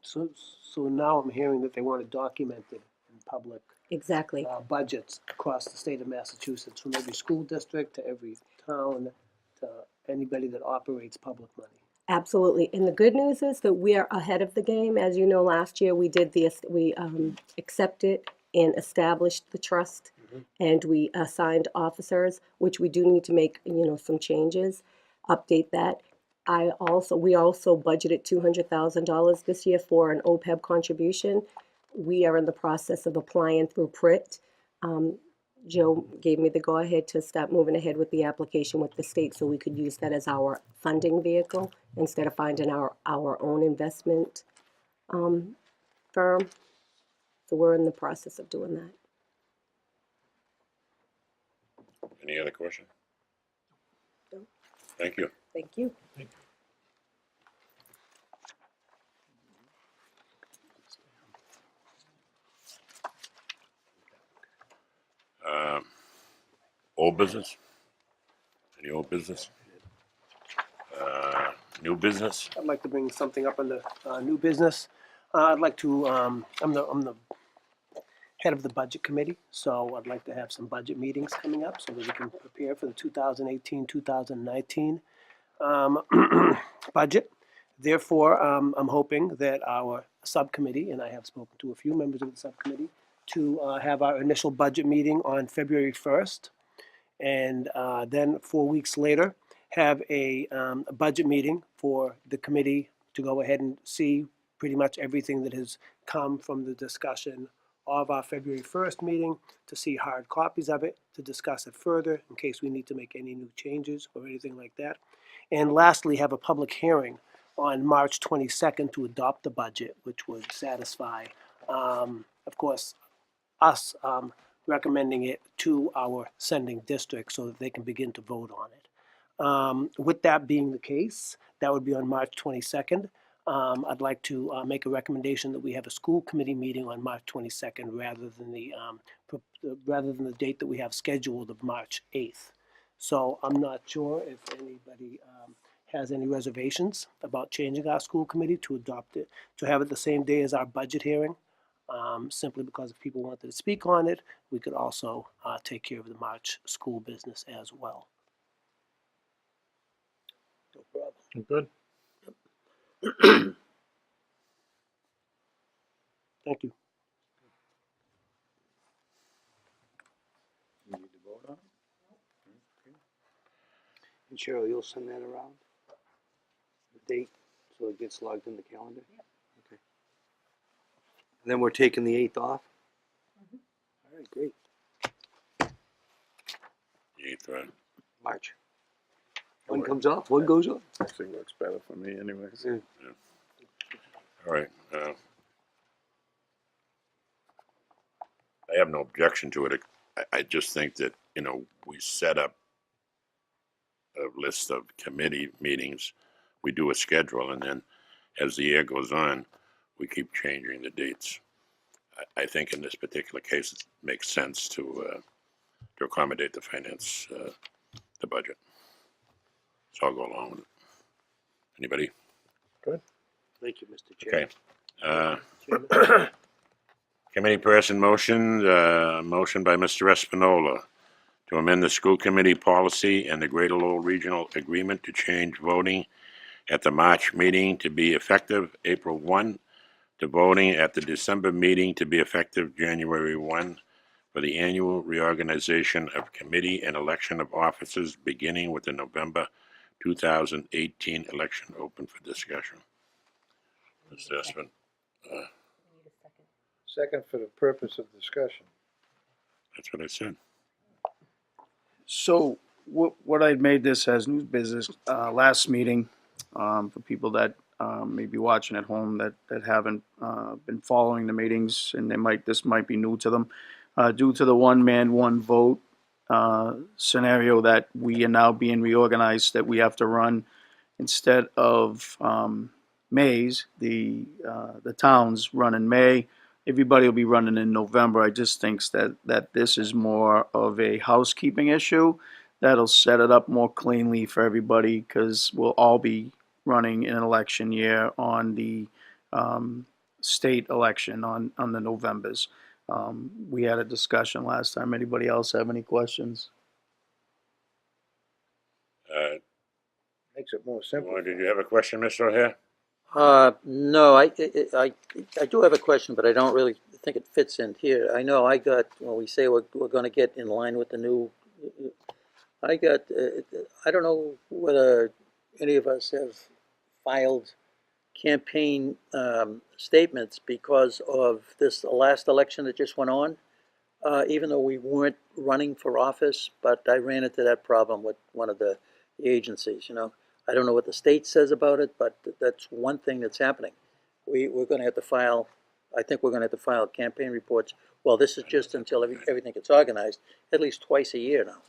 So now I'm hearing that they want to document it in public Exactly. budgets across the state of Massachusetts, from every school district to every town to anybody that operates public money. Absolutely. And the good news is that we are ahead of the game. As you know, last year we accepted and established the trust, and we assigned officers, which we do need to make, some changes, update that. We also budgeted $200,000 this year for an OPEB contribution. We are in the process of applying through PRIT. Joe gave me the go-ahead to start moving ahead with the application with the state, so we could use that as our funding vehicle instead of finding our own investment firm. So we're in the process of doing that. Any other question? No. Thank you. Thank you. Old business? Any old business? New business? I'd like to bring something up on the new business. I'd like to, I'm the head of the budget committee, so I'd like to have some budget meetings coming up so that we can prepare for the 2018-2019 budget. Therefore, I'm hoping that our subcommittee, and I have spoken to a few members of the subcommittee, to have our initial budget meeting on February 1st, and then 4 weeks later, have a budget meeting for the committee to go ahead and see pretty much everything that has come from the discussion of our February 1st meeting, to see hard copies of it, to discuss it further in case we need to make any new changes or anything like that. And lastly, have a public hearing on March 22nd to adopt the budget, which would satisfy, of course, us recommending it to our sending district so that they can begin to vote on it. With that being the case, that would be on March 22nd. I'd like to make a recommendation that we have a school committee meeting on March 22nd rather than the date that we have scheduled of March 8th. So I'm not sure if anybody has any reservations about changing our school committee to adopt it, to have it the same day as our budget hearing. Simply because if people wanted to speak on it, we could also take care of the March school business as well. No problem. Good. Thank you. And Cheryl, you'll send that around? The date, so it gets logged in the calendar? Okay. And then we're taking the 8th off? All right, great. 8th, March. One comes off, one goes on. Actually works better for me anyways. Yeah. all right. I have no objection to it. I just think that, we set up a list of committee meetings, we do a schedule, and then as the year goes on, we keep changing the dates. I think in this particular case, it makes sense to accommodate the finance, the budget. So I'll go along with it. Anybody? Thank you, Mr. Chair. Okay. Committee person motion by Mr. Espinola to amend the school committee policy and the Greater Lowell Regional Agreement to change voting at the March meeting to be effective April 1, to voting at the December meeting to be effective January 1, for the annual reorganization of committee and election of officers beginning with the November 2018 election open for discussion. Mr. Espin, Second for the purpose of discussion. that's what I said. So what I made this as new business last meeting, for people that may be watching at home that haven't been following the meetings, and this might be new to them, due to the one man, one vote scenario that we are now being reorganized, that we have to run instead of May's, the towns run in May. Everybody will be running in November. I just think that this is more of a housekeeping issue that'll set it up more cleanly for everybody, because we'll all be running in an election year on the state election on the Novembers. We had a discussion last time. Anybody else have any questions? Makes it more simple. Did you have a question, Mr. O'Hare? No, I do have a question, but I don't really think it fits in here. I know when we say we're gonna get in line with the new, I don't know whether any of us have filed campaign statements because of this last election that just went on, even though we weren't running for office, but I ran into that problem with one of the agencies, I don't know what the state says about it, but that's one thing that's happening. We're gonna have to file, I think we're gonna have to file campaign reports. Well, this is just until everything gets organized, at least twice a year now.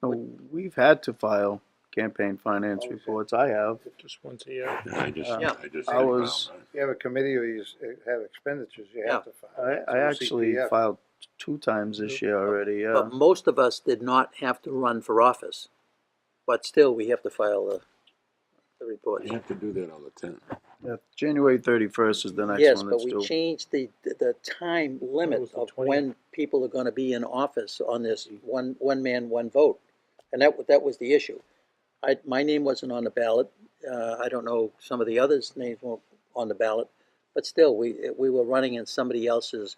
No, we've had to file campaign finance reports. I have. Just once a year. I just I was. If you have a committee or you have expenditures, you have to file. I actually CPF. filed 2 times this year already. Yeah. But most of us did not have to run for office, but still we have to file the report. You have to do that all the time. Yeah, January 31st is the next Yes, one but that's we due. changed the time limit of when people are gonna be in office on this one man, one vote. And that was the issue. My name wasn't on the ballot. I don't know, some of the others' names weren't on the ballot, but still, we were running in somebody else's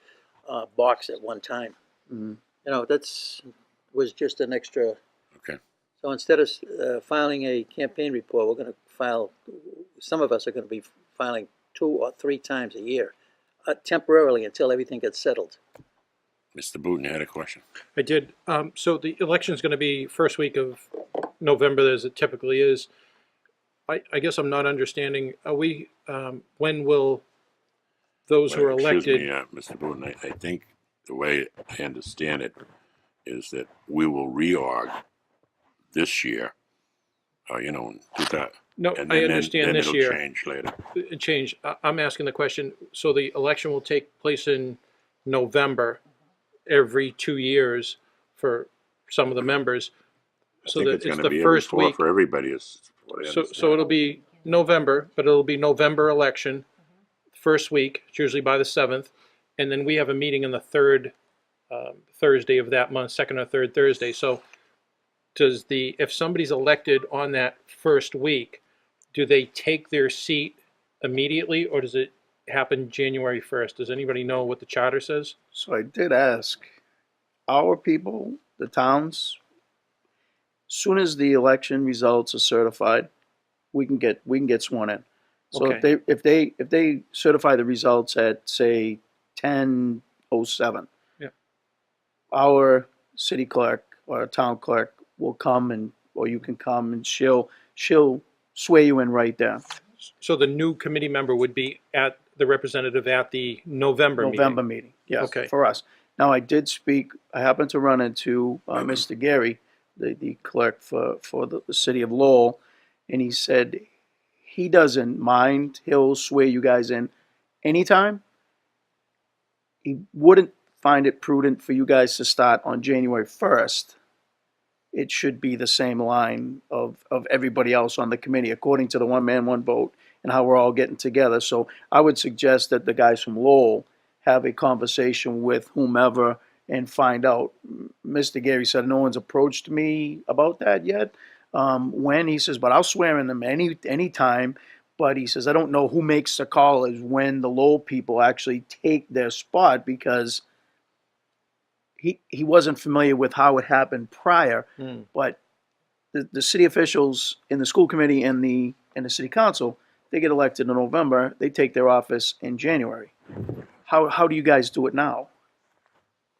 box at one time. Mhm. Was just an extra. Okay. So instead of filing a campaign report, we're gonna file, some of us are gonna be filing 2 or 3 times a year, temporarily until everything gets settled. Mr. Booton, you had a question? I did. So the election's going to be first week of November, as it typically is. I guess I'm not understanding. Are we? When will those who are elected? Excuse me, Mr. Booton. I think the way I understand it is that we will reorg this year. Do that. No, And I then understand this it'll year. change later. Change. I'm asking the question. So the election will take place in November, every 2 years for some of the members. I So think that it's it's going to the be every first 4 week. for everybody. Is what I So understand. it'll be November, but it'll be November election, first week. It's usually by the 7th, and then we have a meeting on the third Thursday of that month, second or third Thursday. So if somebody's elected on that first week, do they take their seat immediately, or does it happen January 1st? Does anybody know what the charter says? So I did ask our people, the towns, Soon as the election results are certified, we can get sworn in. So Okay. if they certify the results at, say, 10:07, Yeah. our city clerk or town clerk will come or you can come and she'll swear you in right there. So the new committee member would be at the representative at the November November meeting? meeting, yes, Okay. for us. Now, I happened to run into Mr. Gary, the clerk for the city of Lowell, and he said he doesn't mind, he'll swear you guys in anytime. He wouldn't find it prudent for you guys to start on January 1st. It should be the same line of everybody else on the committee, according to the one man, one vote, and how we're all getting together. So I would suggest that the guys from Lowell have a conversation with whomever and find out. Mr. Gary said no one's approached me about that yet. When he says, but I'll swear in them any time. But he says I don't know who makes the call is when the Lowell people actually take their spot, because he wasn't familiar with how it happened prior. But the city officials in the school committee and the city council, they get elected in November. They take their office in January. How do you guys do it now?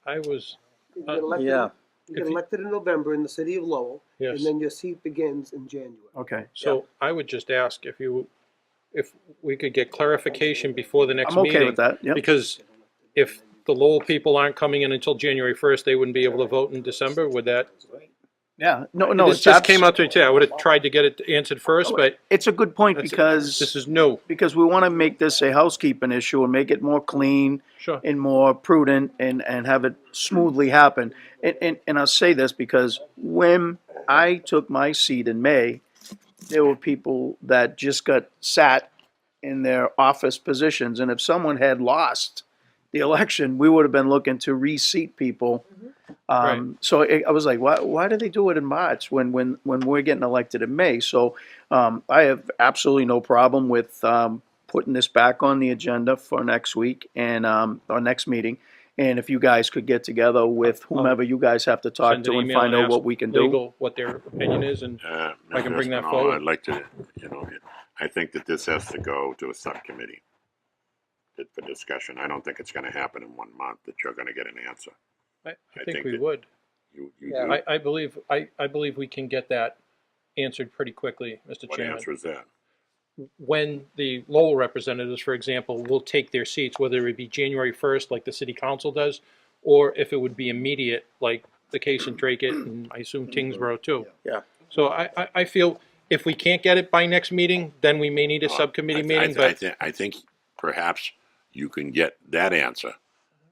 I was, You get elected, Yeah. you get elected in November in the city of Lowell, yes. and then your seat begins in January. Okay. So I would just ask if we could get clarification before the next I'm meeting. okay with that. Yep. Because if the Lowell people aren't coming in until January 1st, they wouldn't be able to vote in December. Would that? Yeah. No. This It's just came out to me today. I would have tried to get it answered first, but It's a good point this because is new. we want to make this a housekeeping issue and make it more clean Sure. and more prudent and have it smoothly happen. And I'll say this because when I took my seat in May, there were people that just got sat in their office positions. And if someone had lost the election, we would have been looking to reseat people. Right. So I was like, why do they do it in March when we're getting elected in May? So I have absolutely no problem with putting this back on the agenda for next week and our next meeting. And if you guys could get together with whomever you guys have to talk Send an to and email find out ask what we can do. legal what their opinion is, and I can Mr. bring that Espinola, forward. I'd like to, I think that this has to go to a subcommittee for discussion. I don't think it's gonna happen in 1 month that you're gonna get an answer. I I think think we that- would. You Yeah. do? I believe we can get that answered pretty quickly, Mr. What Chairman. answer is that? When the Lowell representatives, for example, will take their seats, whether it be January 1st, like the city council does, or if it would be immediate, like the case in Drake and I assume Tingsboro too. Yeah. So I feel if we can't get it by next meeting, then we may need a subcommittee meeting, but I think perhaps you can get that answer.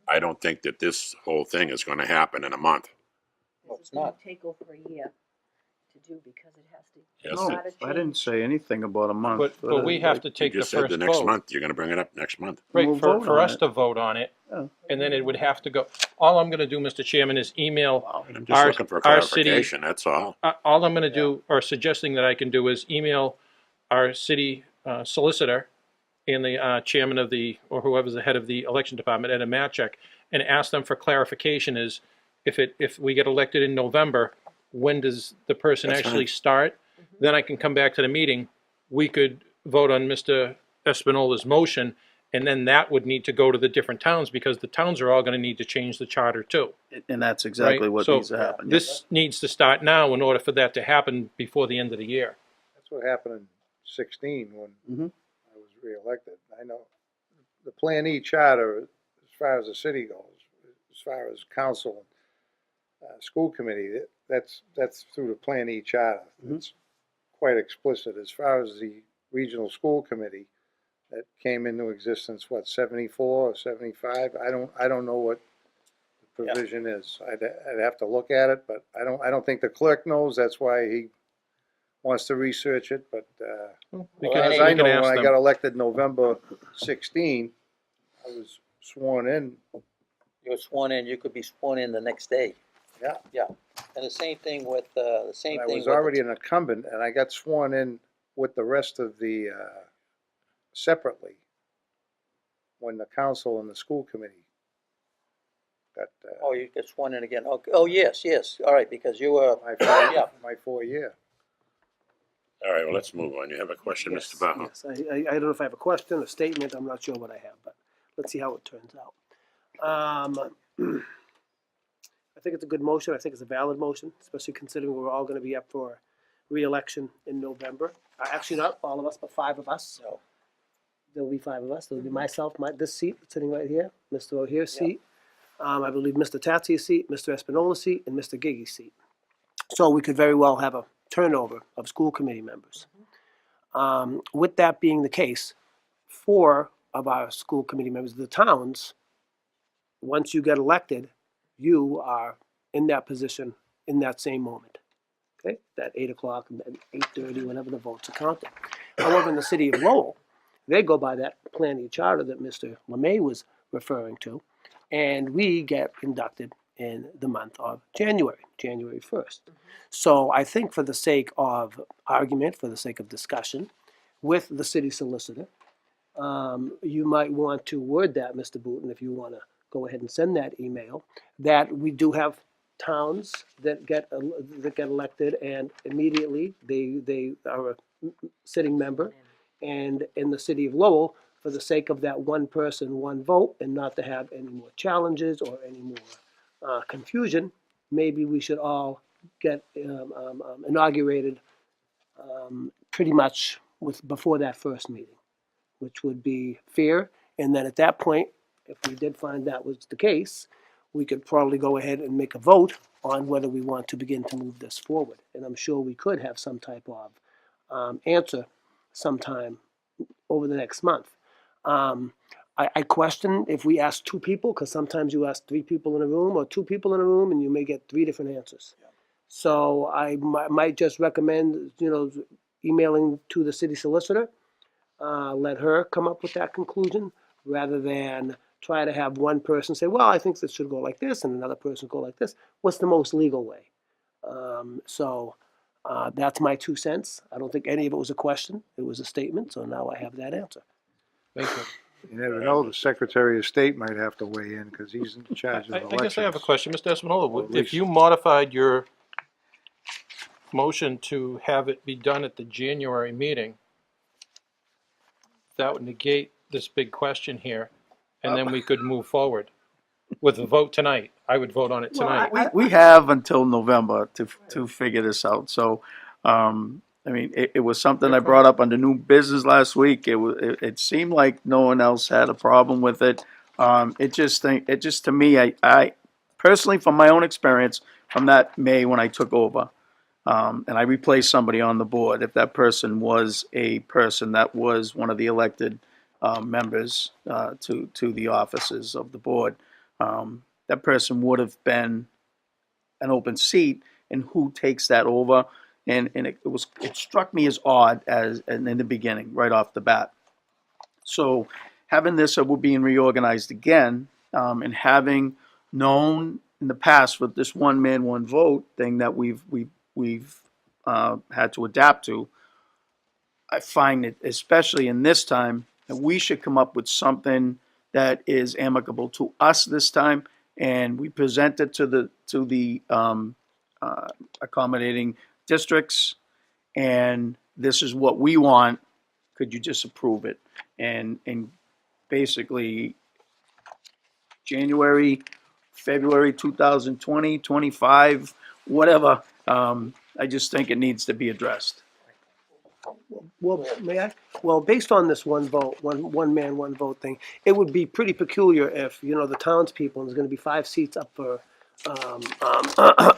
I don't think that this whole thing is gonna happen in a month. Well, it's not. Take over a year to do because it has to. Yes, No, I didn't say anything about a month. but we have to You take the just said first the next vote. month, you're gonna bring it up next month. Right, We'll for vote on us it. to vote on it, Yeah. and then it would have to go. All I'm gonna do, Mr. Chairman, is email And I'm just looking for our city. clarification, that's all. All I'm gonna do, or suggesting that I can do, is email our city solicitor and the chairman of or whoever's the head of the election department, Ed Matchek, and ask them for clarification is, if we get elected in November, when does the person That's actually fine. start? Then I can come back to the meeting. We could vote on Mr. Espinola's motion, and then that would need to go to the different towns, because the towns are all gonna need to change the charter too. And that's exactly Right, what so needs to happen. This needs to start now in order for that to happen before the end of the year. That's what happened in 16 when Mhm. I was reelected. I know the Plan E charter, as far as the city goes, as far as council and school committee, that's through the Plan E charter. It's quite explicit. As far as the regional school committee that came into existence, 74 or 75? I don't know what the provision is. I'd have to look at it, but I don't think the clerk knows. That's why he wants to research it, but We as can I know, ask when I them. got elected November 16, I was sworn in. You're sworn in, you could be sworn in the next day. Yeah. Yeah, and the same thing with, I was already an incumbent, and I got sworn in with the rest of the, separately, when the council and the school committee that, Oh, you get sworn in again. Okay. Oh, yes, all right, because you were, yeah. my 4-year. All right, well, let's move on. You have a question, Yes, Mr. Bajo? yes. I don't know if I have a question, a statement, I'm not sure what I have, but let's see how it turns out. I think it's a good motion, I think it's a valid motion, especially considering we're all gonna be up for re-election in November. Actually, not all of us, but 5 of us. No. There'll be 5 of us, there'll be myself, this seat, sitting right here, Mr. O'Hare's seat, I believe Mr. Tatsy's seat, Mr. Espinola's seat, and Mr. Giggy's seat. So we could very well have a turnover of school committee members. With that being the case, 4 of our school committee members, the towns, once you get elected, you are in that position in that same moment. Okay, that 8 o'clock and 8:30, whenever the votes are counted. However, in the city of Lowell, they go by that planning charter that Mr. LeMay was referring to, and we get inducted in the month of January 1st. So I think for the sake of argument, for the sake of discussion with the city solicitor, you might want to word that, Mr. Booton, if you want to go ahead and send that email, that we do have towns that get elected and immediately they are a sitting member. And in the city of Lowell, for the sake of that one person, one vote, and not to have any more challenges or any more confusion, maybe we should all get inaugurated pretty much before that first meeting, which would be fair. And then at that point, if we did find that was the case, we could probably go ahead and make a vote on whether we want to begin to move this forward. And I'm sure we could have some type of answer sometime over the next month. I question if we ask 2 people, because sometimes you ask 3 people in a room or 2 people in a room and you may get 3 different answers. So I might just recommend, emailing to the city solicitor, let her come up with that conclusion, rather than try to have one person say, well, I think this should go like this, and another person go like this. What's the most legal way? That's my 2 cents. I don't think any of it was a question. It was a statement, so now I have that answer. Thank you. You never know, the Secretary of State might have to weigh in, because he's in charge of elections. I guess I have a question, Mr. Espinola. Or at If least- you modified your motion to have it be done at the January meeting, that would negate this big question here, and then we could move forward with a vote tonight. I would vote on it tonight. We have until November to figure this out. So, I mean, it was something I brought up under new business last week. It seemed like no one else had a problem with it. It just to me, I personally, from my own experience, from that May when I took over, and I replaced somebody on the board, if that person was a person that was one of the elected members to the offices of the board, that person would have been an open seat, and who takes that over? And it struck me as odd in the beginning, right off the bat. So having this, we're being reorganized again, and having known in the past with this one man, one vote thing that we've had to adapt to, I find it, especially in this time, that we should come up with something that is amicable to us this time, and we present it to the accommodating districts, and this is what we want. Could you just approve it? And basically, January, February 2020, 25, whatever. I just think it needs to be addressed. Well, may I? Well, based on this one vote, one man, one vote thing, it would be pretty peculiar if, the townspeople, and there's gonna be 5 seats up for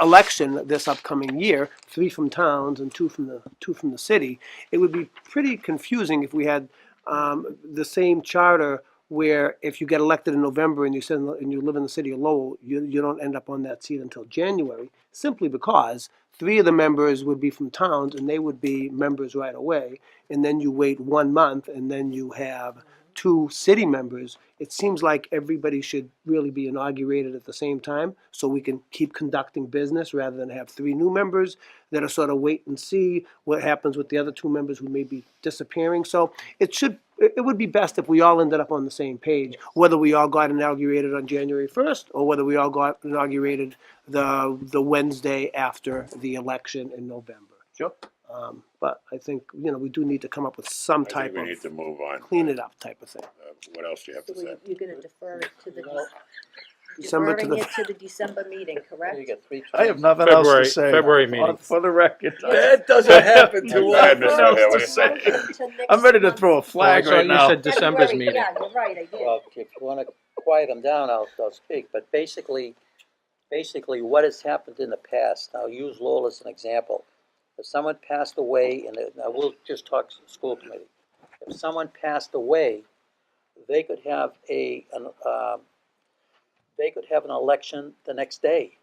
election this upcoming year, 3 from towns and 2 from the city. It would be pretty confusing if we had the same charter where if you get elected in November and you live in the city of Lowell, you don't end up on that seat until January, simply because 3 of the members would be from towns and they would be members right away. And then you wait 1 month and then you have 2 city members, it seems like everybody should really be inaugurated at the same time, so we can keep conducting business rather than have 3 new members that are sort of wait and see what happens with the other 2 members who may be disappearing. So it would be best if we all ended up on the same page, whether we all got inaugurated on January 1st or whether we all got inaugurated the Wednesday after the election in November. Sure. But I think, we do need to come up with some I think type we need of to move on. clean it up type of thing. What else do you have to say? You're gonna defer it to the, December to deferring the, it to the December meeting, correct? You get 3 I have nothing else to say. February meeting. For the record. That doesn't happen Go too ahead, often. Mr. Hill, what do you Motion say? to next I'm ready to month. throw a flag Well, I right thought you now. said December's February, meeting. Yeah, you're right, I did. Well, if you wanna quiet them down, I'll speak, but basically what has happened in the past, I'll use Lowell as an example. If someone passed away, and I will just talk school committee, if someone passed away, they could have an election the next day,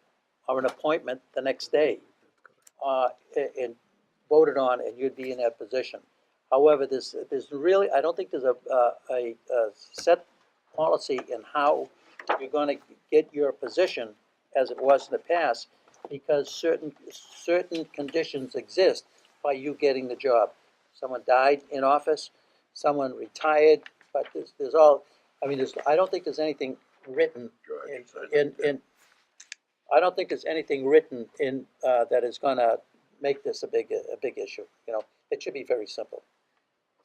or an appointment the next day, and voted on, and you'd be in that position. However, there's really, I don't think there's a set policy in how you're gonna get your position as it was in the past, because certain conditions exist by you getting the job. Someone died in office, someone retired, but there's all, I don't think there's anything written in I don't think there's anything written in, that is gonna make this a big issue, it should be very simple.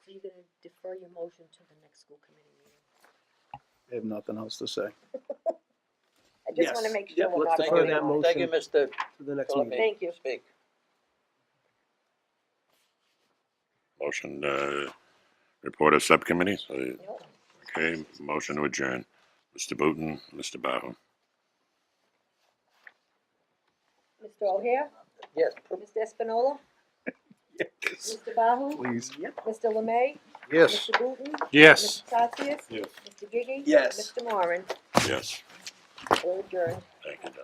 So you're gonna defer your motion to the next school committee meeting? I have nothing else to say. I just wanna Yes. make sure Yep, we're let's not defer voting that on it. motion. Thank you, Mr. to the next Philip. meeting. Thank you. Speak. Motion, report of subcommittee, so, No. okay, motion to adjourn. Mr. Booton, Mr. Bahu. Mr. O'Hare? Yes. Mr. Espinola? Mr. Bahu? Please. Mr. Lemay? Yes. Mr. Booton? Yes. Mr. Tatsias? Yes. Mr. Gigi? Yes. Mr. Moran? Yes. We're adjourned. Thank you, Doc.